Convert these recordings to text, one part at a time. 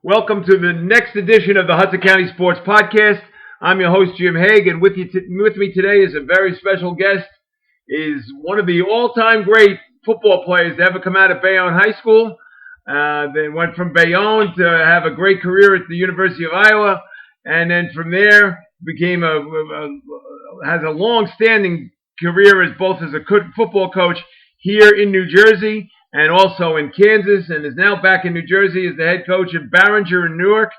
Welcome to the next edition of the Hudson County Sports Podcast. I'm your host, Jim Haig, and with me today is a very special guest. Is one of the all-time great football players to ever come out of Bayonne High School. They went from Bayonne to have a great career at the University of Iowa, and then from there became has a long-standing career as both as a football coach here in New Jersey and also in Kansas, and is now back in New Jersey as the head coach at Barringer in Newark.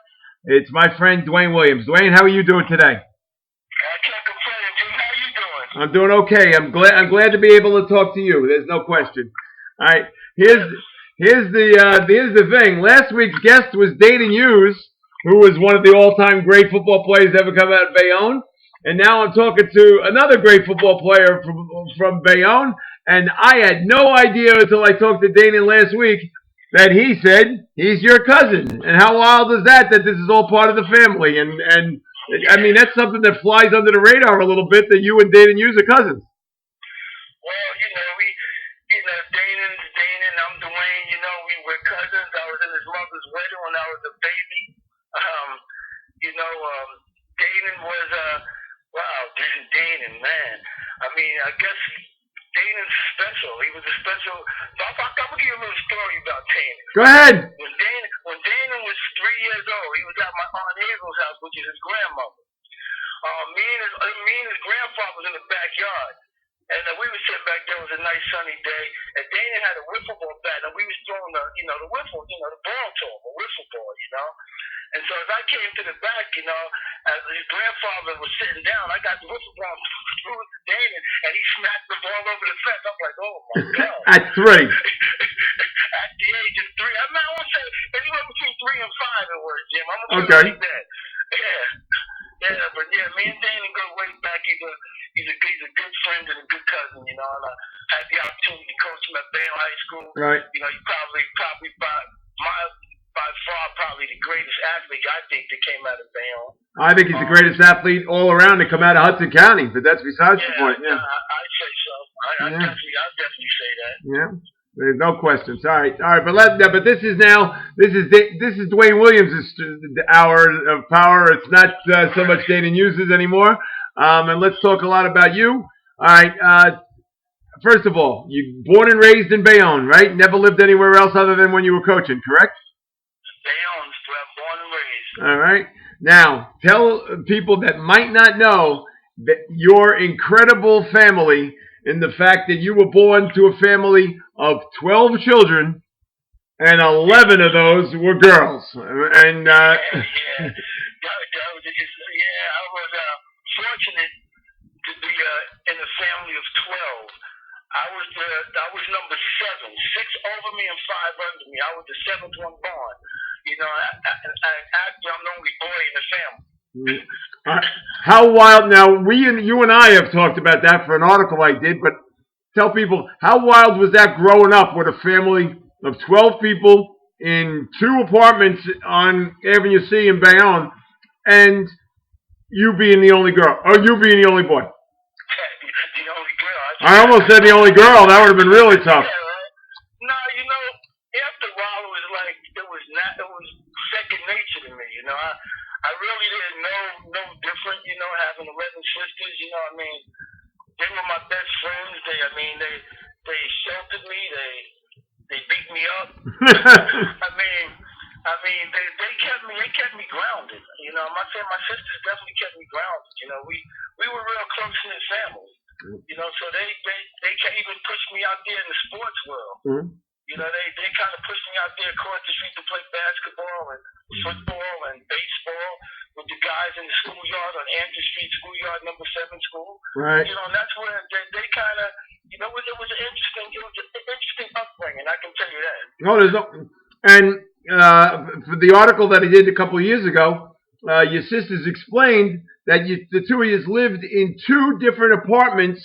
It's my friend Dwayne Williams. Dwayne, how are you doing today? I can't complain, Jim. How you doing? I'm doing okay. I'm glad to be able to talk to you. There's no question. All right, here's the thing. Last week's guest was Dana Hughes, who was one of the all-time great football players to ever come out of Bayonne. And now I'm talking to another great football player from Bayonne. And I had no idea until I talked to Dana last week that he said he's your cousin. And how wild is that this is all part of the family? And I mean, that's something that flies under the radar a little bit, that you and Dana Hughes are cousins. Well, Dana and I'm Dwayne. We were cousins. I was in his mother's wedding when I was a baby. Dana was Dana, man. I mean, I guess Dana's special. He was a special. So I'm gonna give you a little story about Dana. Go ahead. When Dana was 3 years old, he was at my Aunt Hazel's house, which is his grandmother. Me and his grandfather was in the backyard. And we were sitting back there. It was a nice sunny day. And Dana had a wiffle ball bat, and we was throwing the wiffle, the ball to him, a wiffle ball. And so as I came to the back, as his grandfather was sitting down, I got the wiffle ball, threw it to Dana, and he smacked the ball over the fence. I'm like, oh my God. At 3. At the age of 3. I want to say anywhere between 3 and 5 it was, Jim. I'm going to Okay. like that. Yeah, but me and Dana go way back. He's a good friend and a good cousin, and I had the opportunity to coach him at Bayonne High School. Right. He probably by far probably the greatest athlete I think that came out of Bayonne. I think he's the greatest athlete all around to come out of Hudson County, but that's besides the point. Yeah, I'd say so. I'd definitely say that. Yeah. There's no questions. All right, but this is Dwayne Williams' hour of power. It's not so much Dana Hughes' anymore. And let's talk a lot about you. All right. First of all, you born and raised in Bayonne, right? Never lived anywhere else other than when you were coaching, correct? Bayonne, born and raised. All right. Now, tell people that might not know that your incredible family, in the fact that you were born to a family of 12 children, and 11 of those were girls. And I was fortunate to be in a family of 12. I was number 7, 6 over me and 5 under me. I was the 7th one born. I'm the only boy in the family. How wild! Now you and I have talked about that for an article I did, but tell people, how wild was that growing up with a family of 12 people in 2 apartments on Avenue C in Bayonne, and you being the only girl, or you being the only boy? The only girl. I almost said the only girl. That would have been really tough. No, after a while it was second nature to me. I really didn't know different. Having 11 sisters. They were my best friends. They sheltered me. They beat me up. They kept me grounded. My sisters definitely kept me grounded. We were real close knit family. So they can't even push me out there in the sports world. Mm-hmm. They kind of pushed me out there across the street to play basketball and football and baseball with the guys in the schoolyard on Andrew Street Schoolyard, number 7 school. Right. And that's where they kind of, it was an interesting upbringing. I can tell you that. No, there's no. And for the article that I did a couple of years ago, your sisters explained that the 2 of you lived in 2 different apartments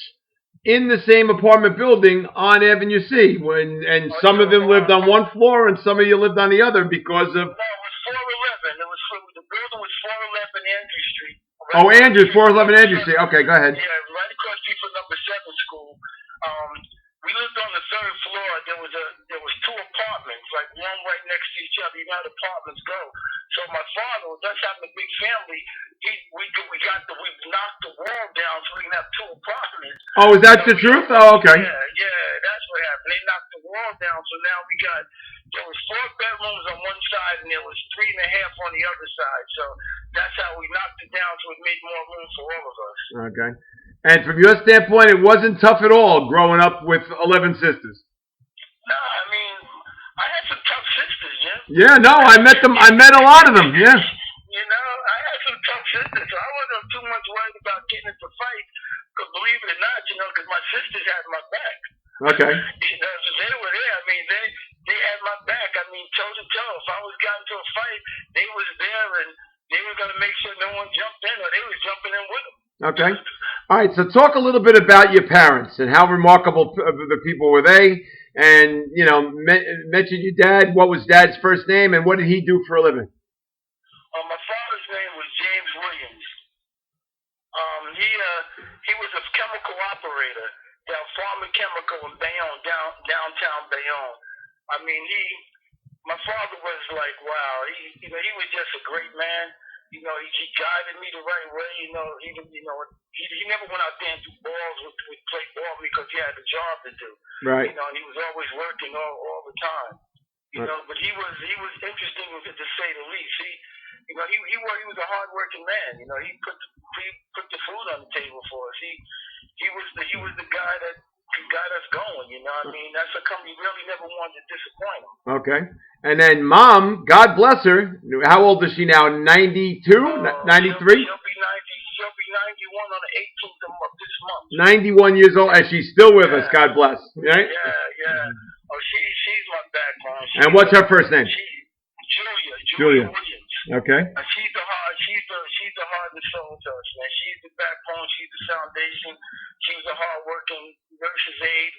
in the same apartment building on Avenue C, and some of them lived on one floor and some of you lived on the other because of... No, it was 411. The building was 411 Andrew Street. Right, oh, Andrew, 411 Andrew Street. Okay, go ahead. Yeah, right across the street from number 7 school. We lived on the 3rd floor. There was 2 apartments, like one right next to each other. You know how the apartments let's go. So my father, with us having a big family, we knocked the wall down so we can have two apartments. Oh, is that the truth? Oh, okay. Yeah, that's what happened. They knocked the wall down, so now there was 4 bedrooms on one side and there was 3.5 on the other side. So that's how we knocked it down, so it made more room for all of us. Okay. And from your standpoint, it wasn't tough at all growing up with 11 sisters. No, I mean, I had some tough sisters, Jim. Yeah, no, I met them. I met a lot of them. Yeah. You know, I had some tough sisters, so I wasn't too much worried about getting into fights. Because believe it or not, because my sisters had my back. Okay. So they were there. I mean, they had my back. I mean, toe to toe. If I was got into a fight, they was there and they were going to make sure no one jumped in, or they was jumping in with them. Okay. All right. So talk a little bit about your parents and how remarkable the people were they, and mention your dad. What was Dad's first name, and what did he do for a living? My father's name was James Williams. He was a chemical operator down Farmer Chemical in Bayonne, downtown Bayonne. I mean, my father was like, wow. He was just a great man. He guided me the right way. He never went out there and threw balls with play ball because he had a job to do. Right. And he was always working all the time. But he was interesting to say the least. He was a hard-working man. He put the food on the table for us. He was the guy that got us going. I mean, that's a company really never wanted to disappoint him. Okay. And then Mom, God bless her. How old is she now? 92? 93? She'll be 91 on the 18th of this month. 91 years old, and she's still with us. God bless. Right? Yeah. Oh, she's my backbone. And what's her first name? Julia Williams. Okay. She's the heart and soul to us, man. She's the backbone. She's the foundation. She was a hard-working nurse's aide.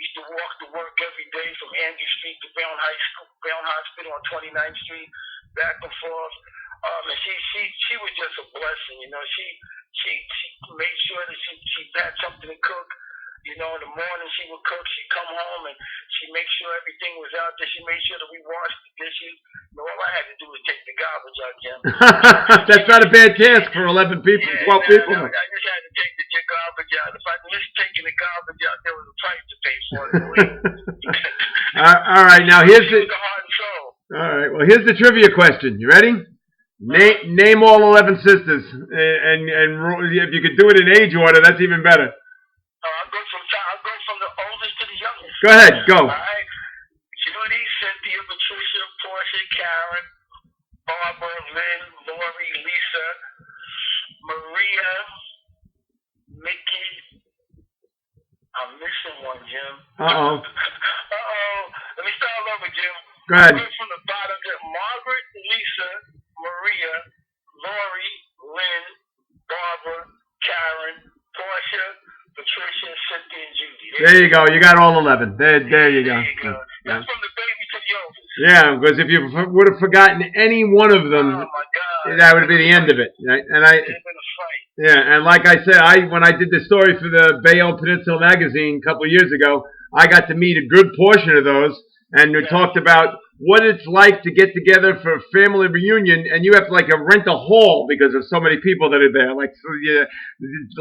Used to walk to work every day from Andrew Street to Bayonne High School, Bayonne Hospital on 29th Street, back and forth. And she was just a blessing. She made sure that she had something to cook. In the morning she would cook. She'd come home and she'd make sure everything was out there. She made sure that we washed the dishes. All I had to do was take the garbage out, Jim. That's not a bad task for 11 people, 12 people. I just had to take the garbage out. If I missed taking the garbage out, there was a price to pay for it. All right, now here's the heart and soul. All right, well here's the trivia question. You ready? Name all 11 sisters, and if you could do it in age order, that's even better. I'll go from the oldest to the youngest. Go ahead, go. All right. Judy, Cynthia, Patricia, Portia, Karen, Barbara, Lynn, Lori, Lisa, Maria, Mickey. I'm missing one, Jim. Uh-oh. Let me start all over, Jim. Go ahead. I'll go from the bottom to Margaret, Lisa, Maria, Lori, Lynn, Barbara, Karen, Portia, Patricia, Cynthia, and Judy. There you go. You got all 11. There you go. That's from the baby to the oldest. Yeah, because if you would have forgotten any one of them, oh my God, that would have been the end of it. Right? And it's been a fight. Yeah, and like I said, when I did the story for the Bayonne Peninsula magazine a couple of years ago, I got to meet a good portion of those, and we talked about what it's like to get together for a family reunion, and you have to rent a hall because of so many people that are there. The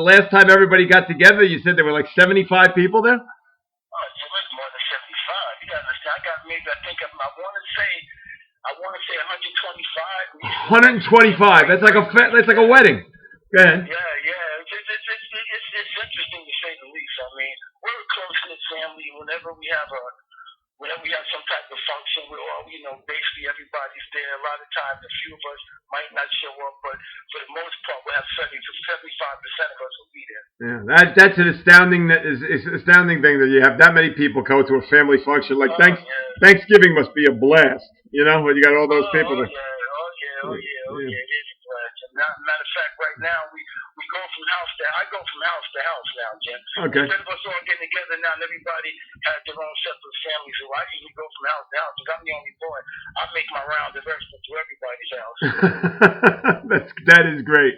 last time everybody got together, you said there were 75 people there? Oh, it's more than 75. You gotta understand, I got maybe, I want to say 125. 125. That's like a wedding. Go ahead. Yeah. It's interesting to say the least. I mean, we're a close-knit family. Whenever we have some type of function, we're all, basically everybody's there. A lot of times, a few of us might not show up, but for the most part, we'll have 75% of us will be there. Yeah, that's an astounding thing that you have that many people go to a family function. Thanksgiving must be a blast, when you got all those people there. Oh yeah. It is a blast. Matter of fact, right now we go from house to house now, Jim. Okay. Instead of us all getting together now, and everybody has their own separate families. So I usually go from house to house because I'm the only boy. I make my round of everything to everybody's house. That is great.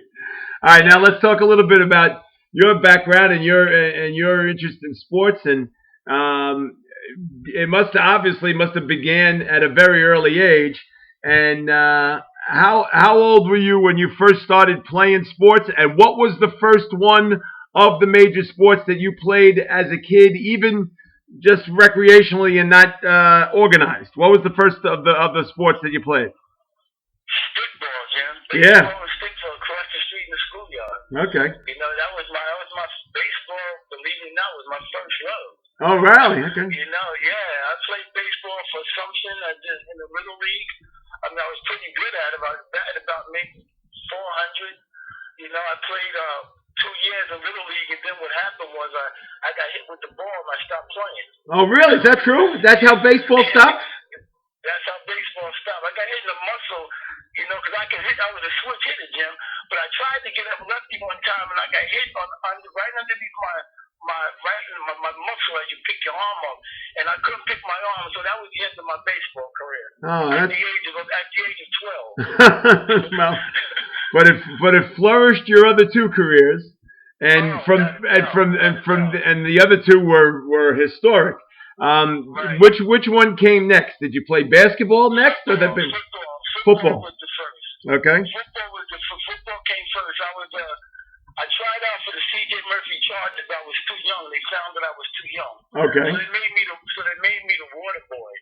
All right, now let's talk a little bit about your background and your interest in sports, and it must have began at a very early age. And how old were you when you first started playing sports? And what was the first one of the major sports that you played as a kid, even just recreationally and not organized? What was the first of the sports that you played? Stickball, Jim. Yeah. Baseball and stickball across the street in the schoolyard. Okay. That was my baseball. Believe it or not, was my first love. Oh, really? Okay. Yeah, I played baseball for Assumption. I did in the Little League. I mean, I was pretty good at it. I was batting about maybe 400. I played 2 years in Little League, and then what happened was I got hit with the ball and I stopped playing. Oh, really? Is that true? That's how baseball stopped? That's how baseball stopped. I got hit in the muscle, because I can hit. I was a switch hitter, Jim. But I tried to get up lefty one time, and I got hit right underneath my muscle as you pick your arm up, and I couldn't pick my arm, so that was the end of my baseball career. Oh, at the age of 12. Well, but it flourished your other two careers, and the other two were historic. Right. Which one came next? Did you play basketball next, or that big football was the first. Okay. Football came first. I tried out for the C.J. Murphy Chargers. I was too young. They found that I was too young. Okay. So they made me the water boy.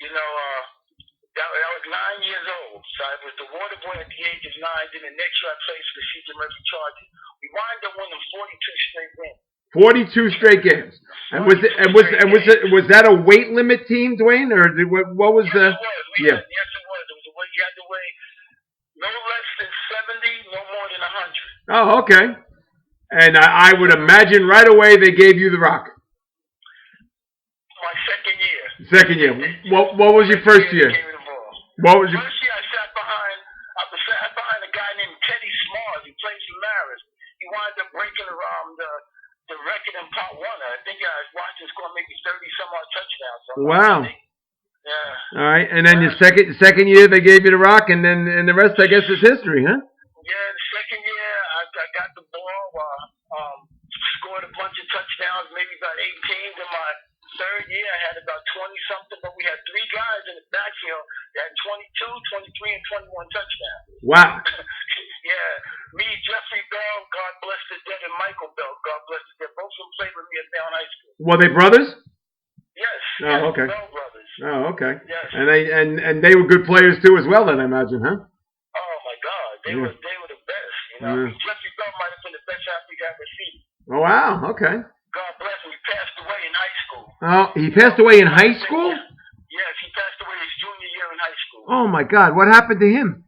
I was 9 years old. So I was the water boy at the age of 9. Then the next year I played for the C.J. Murphy Chargers. We wound up winning 42 straight games. 42 straight games. And was that a weight limit team, Dwayne, or what was the? Yes, it was. You had to weigh no less than 70, no more than 100. Oh, okay. And I would imagine right away they gave you the rock. My second year. Second year. What was your first year? What was your first year? I sat behind a guy named Teddy Smalls. He played for Maris. He wound up breaking the record in Pop Warner. I think I was watching score maybe 30-some odd touchdowns. Wow. Yeah. All right, and then your second year they gave you the rock, and the rest I guess is history, huh? Yeah, the second year I got the ball, scored a bunch of touchdowns, maybe about 18. Then my third year I had about 20-something, but we had 3 guys in the backfield that had 22, 23, and 21 touchdowns. Wow. Yeah, me, Jeffrey Bell, God bless the dead, and Michael Bell, God bless the dead. Both of them played with me at Bayonne High School. Were they brothers? Yes. Oh, okay. Bell brothers. Oh, okay. Yes. And they were good players too, as well. Then I imagine, huh? Oh my God, they were the best. Jeffrey Bell might have been the best athlete I ever seen. Oh wow. Okay. God bless him. He passed away in high school. Oh, he passed away in high school? Yes, he passed away his junior year in high school. Oh my God, what happened to him?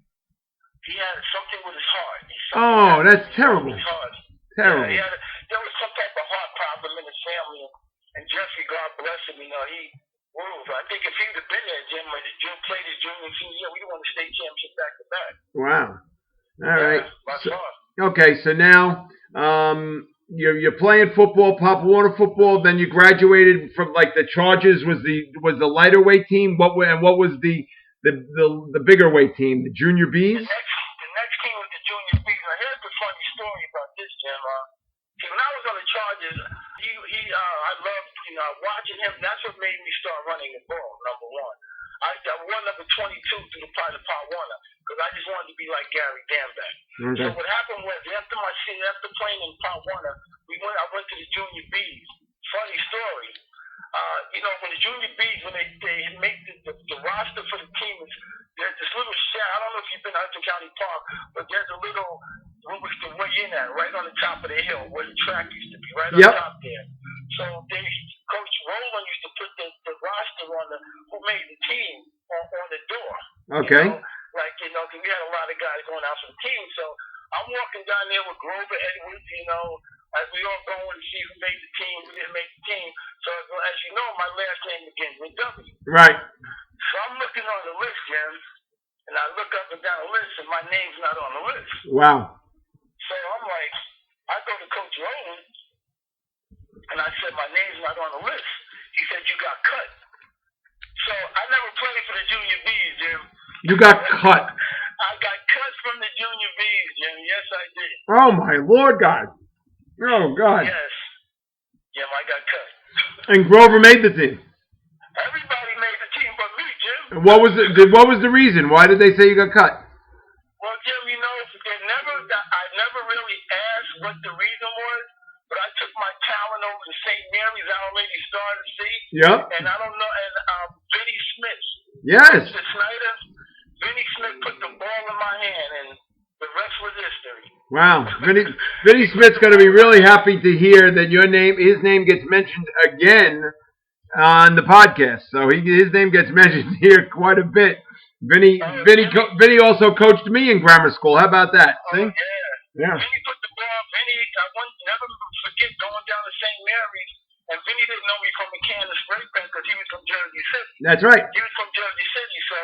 He had something with his heart. That's terrible. His heart. Terrible. Yeah, there was some type of heart problem in his family, and Jeffrey, God bless him, he moved. I think if he'd have been there, Jim, when Jim played his junior and senior year, we'd have won the state championship back to back. Wow. All right. By far. Okay, so now you're playing football, Pop Warner football. Then you graduated from like the Chargers was the lighter weight team. What was the bigger weight team? The Junior Bs. The next team was the Junior Bs. Now here's the funny story about this, Jim. See, when I was on the Chargers, I loved watching him. That's what made me start running the ball. Number one, I won number 22 through the part of Pop Warner because I just wanted to be like Gary Danback. Okay. So what happened was after playing in Pop Warner, I went to the Junior Bs. Funny story. When the Junior Bs, when they make the roster for the team, there's this little shack. I don't know if you've been out to County Park, but there's a little room we can weigh in at right on the top of the hill where the track used to be, right on top there. So Coach Rowland used to put the roster on who made the team on the door. Okay. Because we had a lot of guys going out for the team. So I'm walking down there with Grover Edwards, as we all go and see who made the team, who didn't make the team. So as you know, my last name begins with W. Right. So I'm looking on the list, Jim, and I look up and down the list, and my name's not on the list. Wow. So I'm like, I go to Coach Rowland, and I said, my name's not on the list. He said, you got cut. So I never played for the Junior Bs, Jim. You got cut. I got cut from the Junior Bs, Jim. Yes, I did. Oh, my Lord God. Oh, God. Yes. Jim, I got cut. And Grover made the team. Everybody made the team but me, Jim. What was the reason? Why did they say you got cut? Well, Jim, I never really asked what the reason was, but I took my talent over to St. Mary's, Our Lady Star to see. Yep. And I don't know, and Vinny Smith. Yes. The Snyder, Vinny Smith put the ball in my hand, and the rest was history. Wow. Vinny Smith's going to be really happy to hear that his name gets mentioned again on the podcast. So his name gets mentioned here quite a bit. Vinny also coached me in grammar school. How about that? See? Yeah. Vinny put the ball. I won't never forget going down to St. Mary's, and Vinny didn't know me from a can of spray paint because he was from Jersey City. That's right. He was from Jersey City, so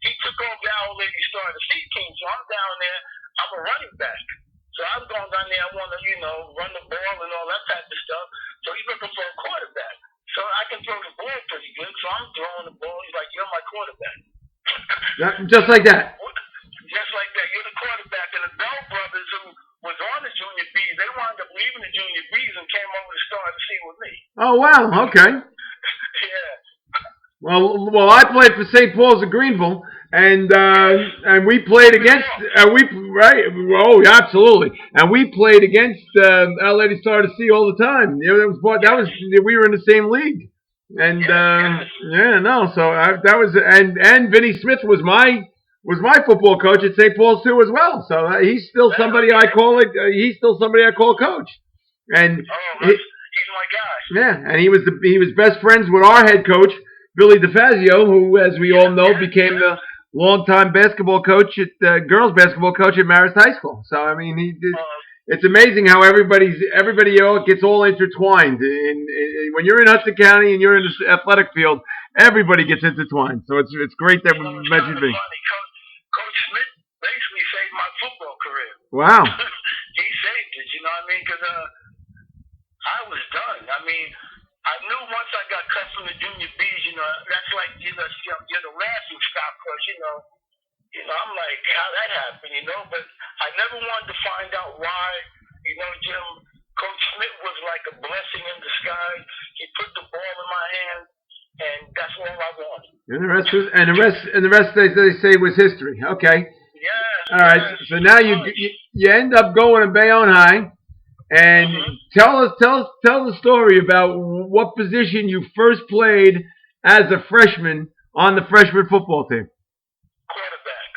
he took over the Our Lady Star to see team. So I'm down there. I'm a running back. So I'm going down there. I want to, run the ball and all that type of stuff. So he's looking for a quarterback. So I can throw the ball pretty good. So I'm throwing the ball. He's like, "You're my quarterback." Just like that. Just like that. You're the quarterback. And the Bell brothers, who was on the junior B's, they wound up leaving the junior B's and came over to start to see with me. Oh wow. Okay. Yeah. Well, I played for St. Paul's of Greenville, and we played against Oh, absolutely. And we played against Our Lady Star to see all the time. We were in the same league, and and Vinny Smith was my football coach at St. Paul's too as well. So he's still somebody I call coach, and he's my guy. Yeah, and he was best friends with our head coach, Billy DeFazio, who, as we all know, became the longtime basketball coach girls basketball coach at Marist High School. So I mean, it's amazing how everybody gets all intertwined. When you're in Hudson County and you're in the athletic field, everybody gets intertwined. So it's great that we mentioned me. Coach Smith basically saved my football career. Wow. He saved it. You know what I mean? Because I was done. I mean, I knew once I got cut from the junior B's, that's like you're the laughing stock, because I'm like, how that happened, but I never wanted to find out why. Jim, Coach Smith was like a blessing in disguise. He put the ball in my hand, and that's all I wanted. And the rest they say was history. Okay. Yeah. All right. So now you end up going to Bayonne High. And tell the story about what position you first played as a freshman on the freshman football team.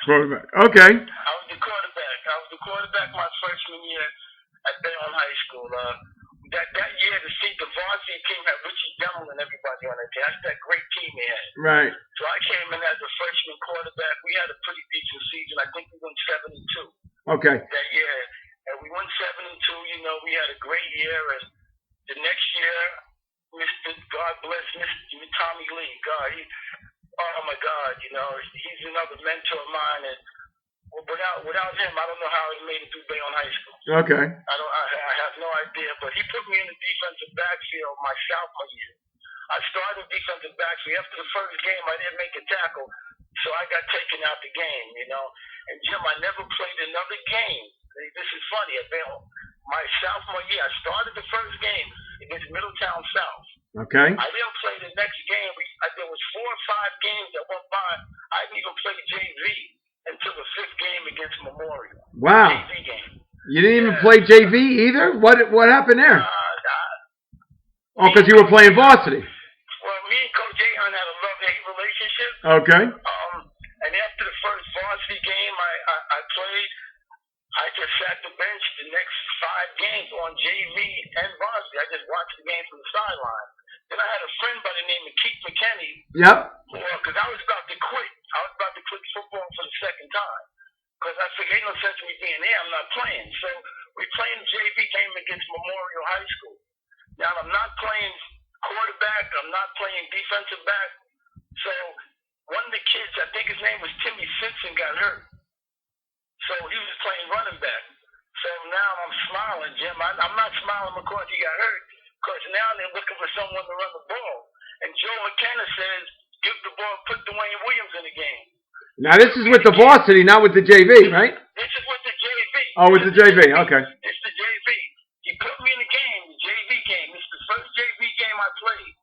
Quarterback. Okay. I was the quarterback my freshman year at Bayonne High School. That year, the varsity team had Richie Demel and everybody on that team. That's that great team they had. Right. So I came in as a freshman quarterback. We had a pretty decent season. I think we won 7-2. Okay. That year. And we won 7-2, we had a great year. And the next year, God bless Mr. Tommy Lee. Oh my God, he's another mentor of mine. And without him, I don't know how he made it through Bayonne High School. Okay. I have no idea. But he put me in the defensive backfield my sophomore year. I started defensive backfield. After the first game, I didn't make a tackle. So I got taken out the game, And Jim, I never played another game. This is funny. My sophomore year, I started the first game against Middletown South. Okay. I didn't play the next game. There was 4 or 5 games that went by. I didn't even play JV until the 5th game against Memorial. Wow. JV game. You didn't even play JV either? What happened there? Because you were playing varsity. Well, me and Coach Ahern had a love-hate relationship. Okay. And after the first varsity game I played, I just sat the bench the next 5 games on JV and varsity. I just watched the game from the sideline. Then I had a friend by the name of Keith McKinney. Yep. Because I was about to quit. I was about to quit football for the second time. Because I figured ain't no sense in me being there. I'm not playing. So we playing the JV game against Memorial High School. Now I'm not playing quarterback. I'm not playing defensive back. So one of the kids, I think his name was Timmy Simpson, got hurt. So he was playing running back. So now I'm smiling, Jim. I'm not smiling because he got hurt, because now they're looking for someone to run the ball. And Joe McKenna says, give the ball, put Dwayne Williams in the game. Now this is with the varsity, not with the JV, right? This is with the JV. Oh, with the JV, okay. It's the JV. He put me in the game, the JV game. It's the first JV game I played.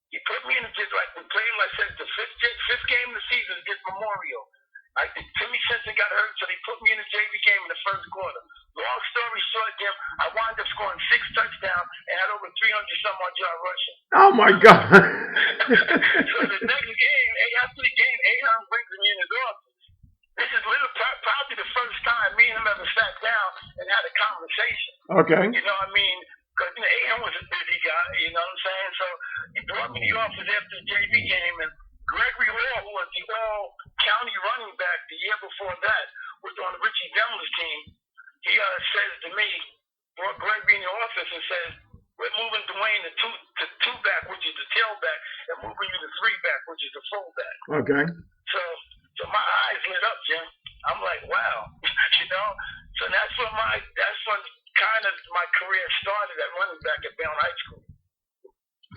He put me in the just like we played, like I said, the fifth game of the season against Memorial. Timmy Simpson got hurt, so they put me in the JV game in the first quarter. Long story short, Jim, I wound up scoring 6 touchdowns and had over 300-some-odd yard rushing. Oh, my God. So the next game, after the game, Ahern brings me in his office. This is probably the first time me and him ever sat down and had a conversation. Okay. You know what I mean? Because Ahern was a busy guy, you know what I'm saying? So he brought me to the office after the JV game, and Gregory Hall, who was the all-county running back the year before that, was on Richie Demler's team. He says to me, brought Gregory in the office and says, we're moving Dwayne to two-back, which is the tailback, and moving you to three-back, which is the fullback. Okay. So my eyes lit up, Jim. I'm like, wow, you know? So that's when kind of my career started at running back at Bayonne High School.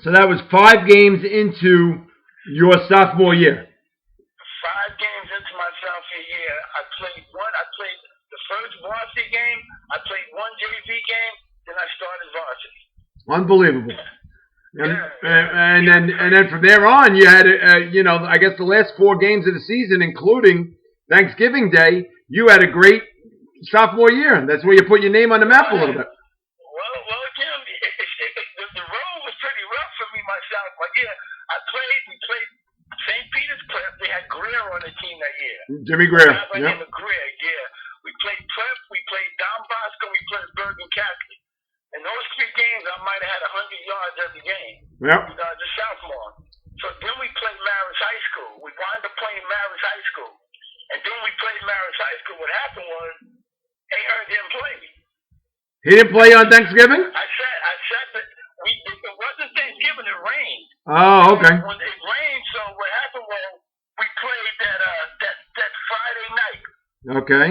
So that was 5 games into your sophomore year. 5 games into my sophomore year, I played the first varsity game, I played 1 JV game, then I started varsity. Unbelievable. And then from there on, you had, I guess the last 4 games of the season, including Thanksgiving Day, you had a great sophomore year. That's where you put your name on the map a little bit. Well, Jim, the road was pretty rough for me myself. But yeah, we played St. Peter's Prep. They had Greer on the team that year. Jimmy Greer. Yeah. Greer, yeah. We played Prep, we played Don Bosco, we played Bergen Catholic. In those 3 games, I might have had 100 yards every game. Yep. The sophomore. So then we played Marist High School. We wound up playing Marist High School. And then we played Marist High School. What happened was, Ahern didn't play me. He didn't play on Thanksgiving? I said that it wasn't Thanksgiving, it rained. Oh, okay. When it rained, so what happened was, we played that Friday night. Okay.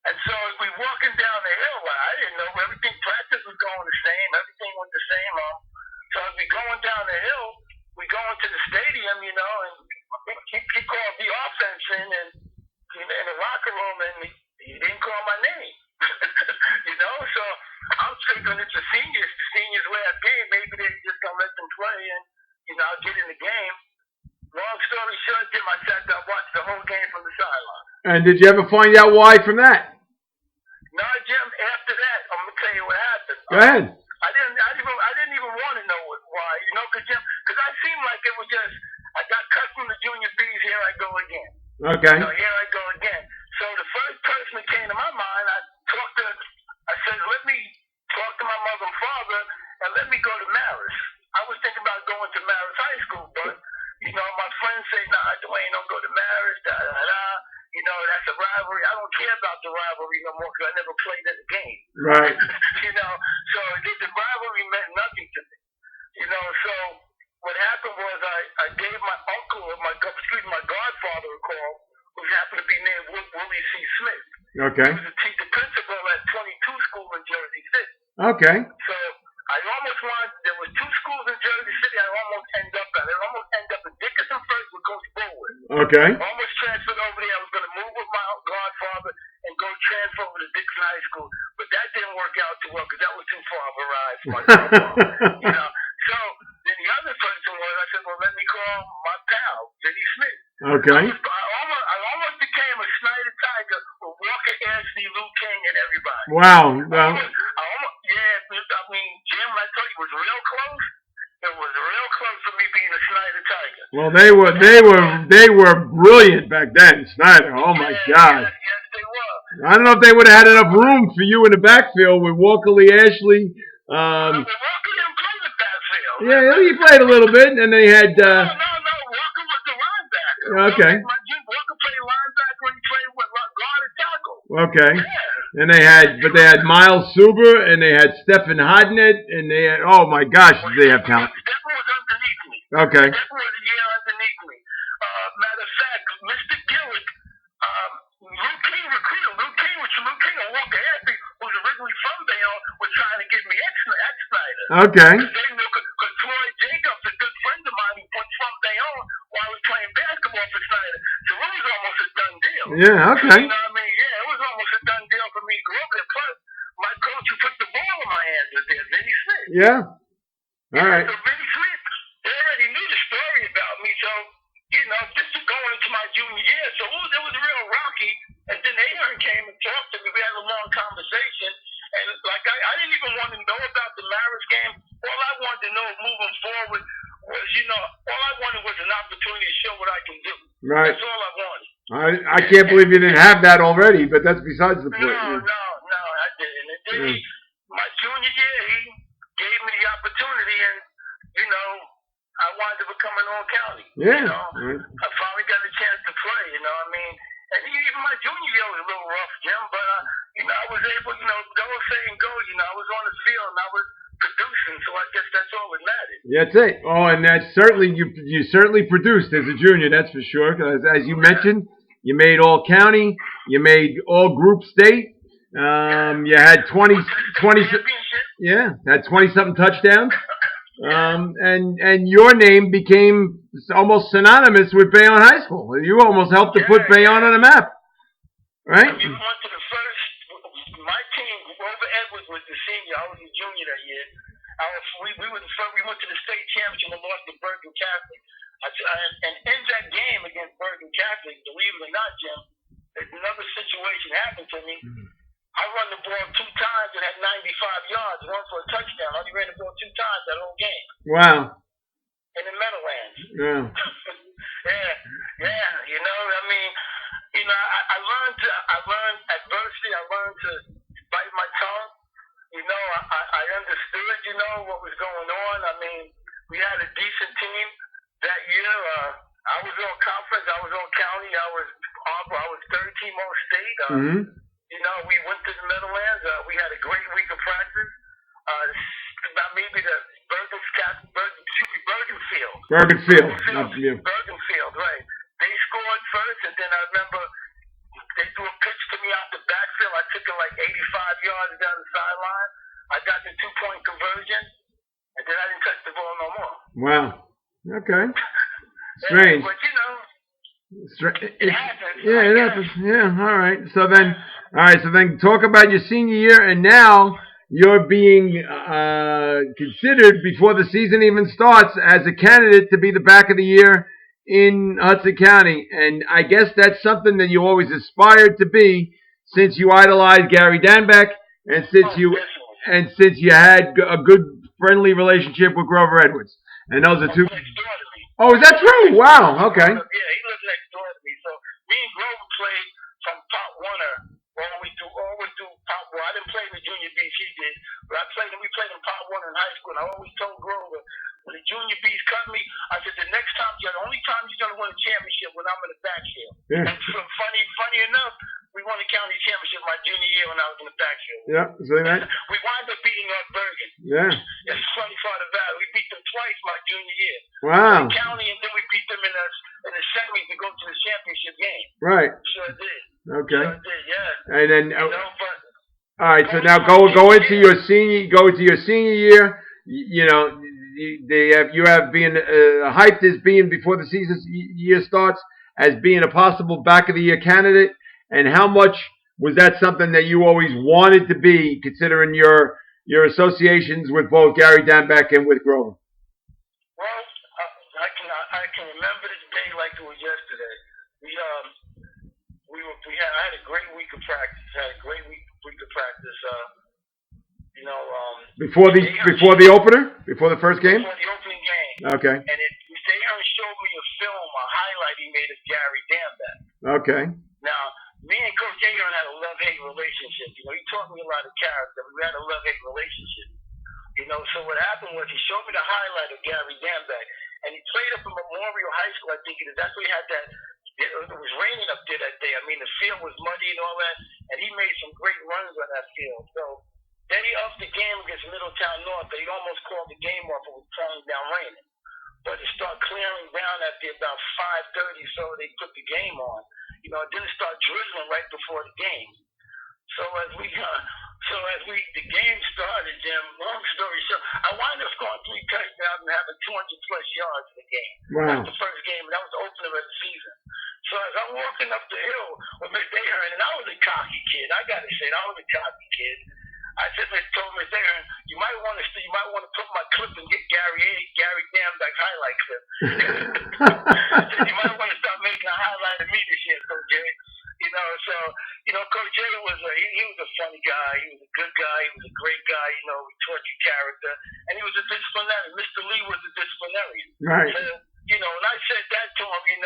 And so as we walking down the hill, I didn't know everything. Practice was going the same. Everything was the same. So as we going down the hill, we go into the stadium, and he called the offense in the locker room, and he didn't call my name. So I'm thinking it's the seniors' last game. Maybe they're just gonna let them play, and I'll get in the game. Long story short, Jim, I sat there, watched the whole game from the sideline. And did you ever find out why from that? No, Jim. After that, I'm gonna tell you what happened. Go ahead. I didn't even want to know why, because I seemed like it was just I got cut from the junior B's. Here I go again. Okay. Here I go again. So the first person that came to my mind, I said, let me talk to my mother and father, and let me go to Marist. I was thinking about going to Marist High School, but my friends say, nah, Dwayne, don't go to Marist. That's a rivalry. I don't care about the rivalry no more because I never played in the game. Right. So the rivalry meant nothing to me. So what happened was I gave my godfather a call, who happened to be named Willie C. Smith. Okay. He was the principal at 22 School in Jersey City. Okay. So I almost there was 2 schools in Jersey City I almost ended up at. I almost ended up at Dickinson first with Coach Bullwood. Okay. Almost transferred over there. I was going to move with my godfather and go transfer over to Dixon High School, but that didn't work out too well because that was too far of a ride for my godfather. So then the other person was, I said, well, let me call my pal, Vinny Smith. Okay. I almost became a Snyder Tiger with Walker Anthony, Luke King, and everybody. Wow. Jim, I told you, it was real close. It was real close for me being a Snyder Tiger. Well, they were brilliant back then, Snyder. Oh my God. Yes, they were. I don't know if they would have had enough room for you in the backfield with Walker Lee Ashley. Walker didn't play the backfield. Yeah, he played a little bit, and then they had. No. Walker was the linebacker. Okay. Walker played linebacker when he played with guard and tackle. Okay. Yeah. And they had Miles Suber, and they had Stephen Hodnett, and they had, oh my gosh, they have talent. Stephen was underneath me. Okay. Stephen was a year underneath me. Matter of fact, Mr. Gillick, Luke King recruited. Luke King and Walker Anthony, who's originally from Bayonne, was trying to get me at Snyder. Okay. Because Troy Jacobs, a good friend of mine, was from Bayonne while I was playing basketball for Snyder. So it was almost a done deal. Yeah, okay. You know what I mean? Yeah, it was almost a done deal for me to go over there. Plus, my coach who put the ball in my hands was there, Vinny Smith. Yeah. All right. So Vinny Smith, they already knew the story about me. So, just going into my my junior year. So it was real rocky. And then Ahern came and talked to me. We had a long conversation. And like I didn't even want to know about the marriage game. All I wanted to know moving forward was, all I wanted was an opportunity to show what I can do. Right. That's all I wanted. I can't believe you didn't have that already, but that's besides the point. No, I didn't. And then my junior year, he gave me the opportunity, and I wanted to become an all-county. Yeah. Right. I finally got a chance to play. And even my junior year was a little rough, Jim, but I was able, go say and go. I was on the field and I was producing, so I guess that's all that mattered. That's it. Oh, and that's certainly you certainly produced as a junior, that's for sure. Because as you mentioned, you made all county, you made all group state. You had 20 yeah, had 20-something touchdowns. And your name became almost synonymous with Bayonne High School. You almost helped to put Bayonne on the map, right? We went to the first. My team, Grover Edwards was the senior. I was the junior that year. We went to the state championship and lost to Bergen Catholic. And in that game against Bergen Catholic, believe it or not, Jim, another situation happened to me. I run the ball 2 times and had 95 yards, one for a touchdown. I only ran the ball 2 times that whole game. Wow. In the Meadowlands. Yeah. I learned adversity. I learned to bite my tongue. I understood, what was going on. We had a decent team that year. I was all conference. I was all county. I was third team all state. We went to the Meadowlands. We had a great week of practice. Maybe the Bergenfield, right. They scored first, and then I remember they threw a pitch to me out the backfield. I took it like 85 yards down the sideline. I got the 2-point conversion, and then I didn't touch the ball no more. Wow. Okay. Strange. But, it happens. Yeah, it happens. Yeah, all right. So then talk about your senior year, and now you're being considered before the season even starts as a candidate to be the back of the year in Hudson County. And I guess that's something that you always aspired to be since you idolized Gary Danbeck and since you had a good friendly relationship with Grover Edwards. And those are two. Oh, is that true? Wow. Okay. Yeah, he lived next door to me. So me and Grover played from Pop Warner all the way through Pop Warner. I didn't play in the junior B's, he did, but we played in Pop Warner in high school. And I always told Grover, when the junior B's cut me, I said, the only time you're going to win a championship when I'm in the backfield. Yeah. And funny enough, we won the county championship my junior year when I was in the backfield. Yeah, so that. We wound up beating North Bergen. Yeah. It's funny part of that. We beat them twice my junior year. Wow. In the county, and then we beat them in the semis to go to the championship game. Right. Sure did. Okay. Sure did, yeah. And then, all right. So now go into your senior year. You have been hyped as being before the season year starts as being a possible back of the year candidate. And how much was that something that you always wanted to be, considering your associations with both Gary Danbeck and with Grover? Well, I can remember this day like it was yesterday. I had a great week of practice. Before the opener, before the first game. Before the opening game. Okay. And Ahern showed me a highlight he made of Gary Danbeck. Okay. Now, me and Coach Ahern had a love-hate relationship. He taught me a lot of character. We had a love-hate relationship. So what happened was he showed me the highlight of Gary Danbeck, and he played up at Memorial High School, I think it is. That's where he had that. It was raining up there that day. The field was muddy and all that, and he made some great runs on that field. So then he upped the game against Middletown North. They almost called the game off. It was pouring down raining. But it started clearing down at about 5:30, so they put the game on. It didn't start drizzling right before the game. So as the game started, Jim, long story short, I wound up scoring 3 touchdowns and having 200+ yards in the game. Wow. That was the first game, and that was the opener of the season. So as I'm walking up the hill with Mr. Ahern, and I was a cocky kid, I got to say, I was a cocky kid. I told Mr. Ahern, you might want to put my clip and get Gary Danbeck's highlight clip. I said, you might want to start making a highlight to me this year, Coach Jay. Coach Jay he was a funny guy. He was a good guy. He was a great guy. He taught you character, and he was a disciplinarian. Mr. Lee was a disciplinarian. Right. So, and I said that to him. He's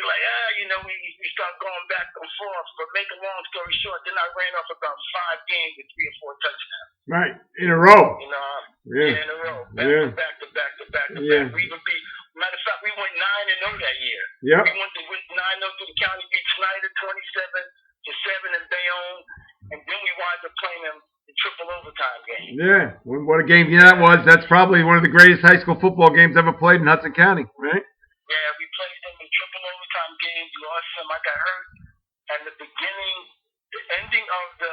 like, we start going back and forth. But make a long story short, then I ran off about 5 games with 3 or 4 touchdowns. Right. In a row. In a row. Back to back. We would be. Matter of fact, we went 9-0 that year. Yep. We went 9-0 through the county, beat Snyder 27-7 in Bayonne, and then we wound up playing them in triple overtime game. Yeah, what a game that was. That's probably one of the greatest high school football games ever played in Hudson County, right? Yeah, we played them in triple overtime game. We lost them. I got hurt, and the ending of 4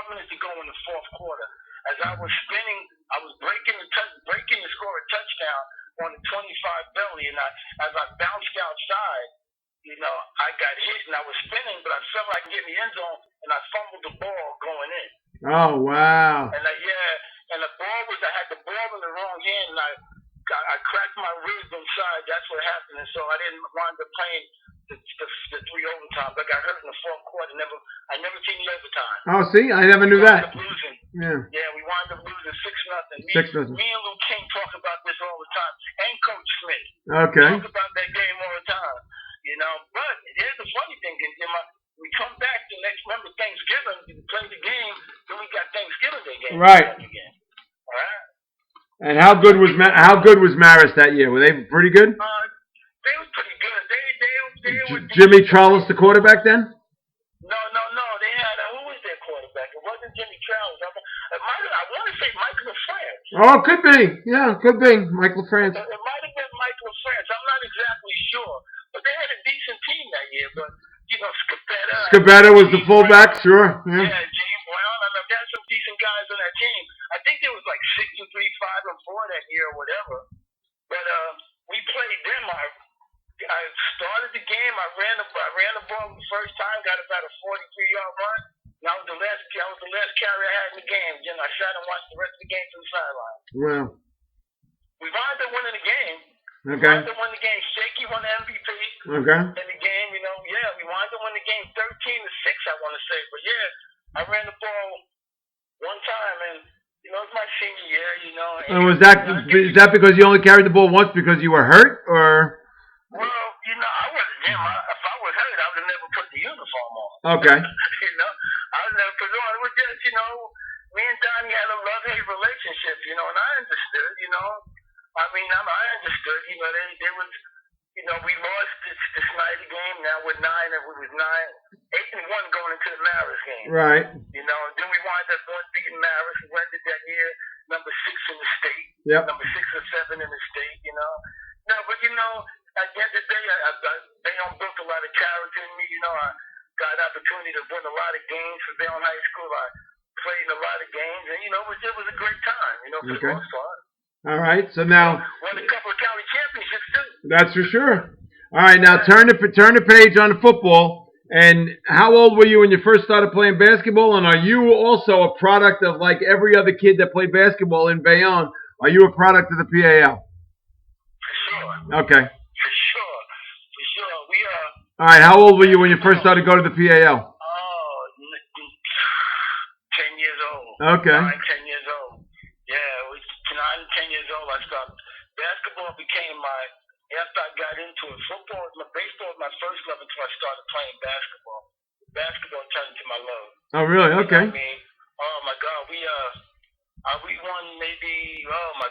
minutes to go in the fourth quarter. As I was spinning, I was breaking to score a touchdown on the 25 belly, and as I bounced outside, I got hit and I was spinning, but I felt like getting the end zone, and I fumbled the ball going in. Oh wow! And the ball I had the ball in the wrong hand, and I cracked my ribs inside. That's what happened, and so I didn't wind up playing the 3 overtimes. I got hurt in the fourth quarter. I never seen the overtime. Oh, see, I never knew that. Losing. Yeah, we wound up losing 6-0. 6-0. Me and Lou King talk about this all the time, and Coach Smith. Okay. Talk about that game all the time. But here's the funny thing: we come back the next month of Thanksgiving, we play the game, then we got Thanksgiving Day game. Right. All right. And how good was Marist that year? Were they pretty good? They was pretty good. They were Jimmy Trollis, the quarterback then? No. They had who was their quarterback? It wasn't Jimmy Trollis. I want to say Michael LaFrance. Oh, could be. Yeah, could be Michael LaFrance. It might have been Michael LaFrance. I'm not exactly sure, but they had a decent team that year. But Scabetta was the fullback, sure. Yeah, James Brown. They had some decent guys on that team. I think it was like 6-3, 5-4 that year or whatever. But we played them. I started the game. I ran the ball the first time. Got about a 43-yard run. And that was the last carry I had in the game. Then I sat and watched the rest of the game from the sideline. Wow. We wound up winning the game. Okay. We wound up winning the game. Shaky won the MVP. Okay. In the game, we wound up winning the game 13-6, I want to say. But yeah, I ran the ball one time, and it was my senior year, And is that because you only carried the ball once because you were hurt, or? Well, I wasn't him. If I was hurt, I would have never put the uniform on. Okay. I would never put it on. It was just, me and Donnie had a love-hate relationship, and I understood, I understood, they was, we lost the Snyder game. Now we're 9, and we was 8-1 going into the Marist game. Right. Then we wound up beating Marist. We ended that year number 6 in the state. Yep. Number 6 or 7 in the state. No, but at the end of the day, Bayonne built a lot of character in me. I got an opportunity to win a lot of games for Bayonne High School. I played in a lot of games, and it was a great time. For the most part. All right, so now won a couple of county championships too. That's for sure. All right, now turn the page on the football. And how old were you when you first started playing basketball? And are you also a product of, like every other kid that played basketball in Bayonne? Are you a product of the PAL? For sure. Okay. For sure. We are. All right, how old were you when you first started going to the PAL? 10 years old. Okay. 9, 10 years old. Yeah, 9, 10 years old. I started. Basketball became after I got into it. Baseball was my first love until I started playing basketball. Basketball turned into my love. Oh, really? Okay. Oh my God, we won maybe 60 or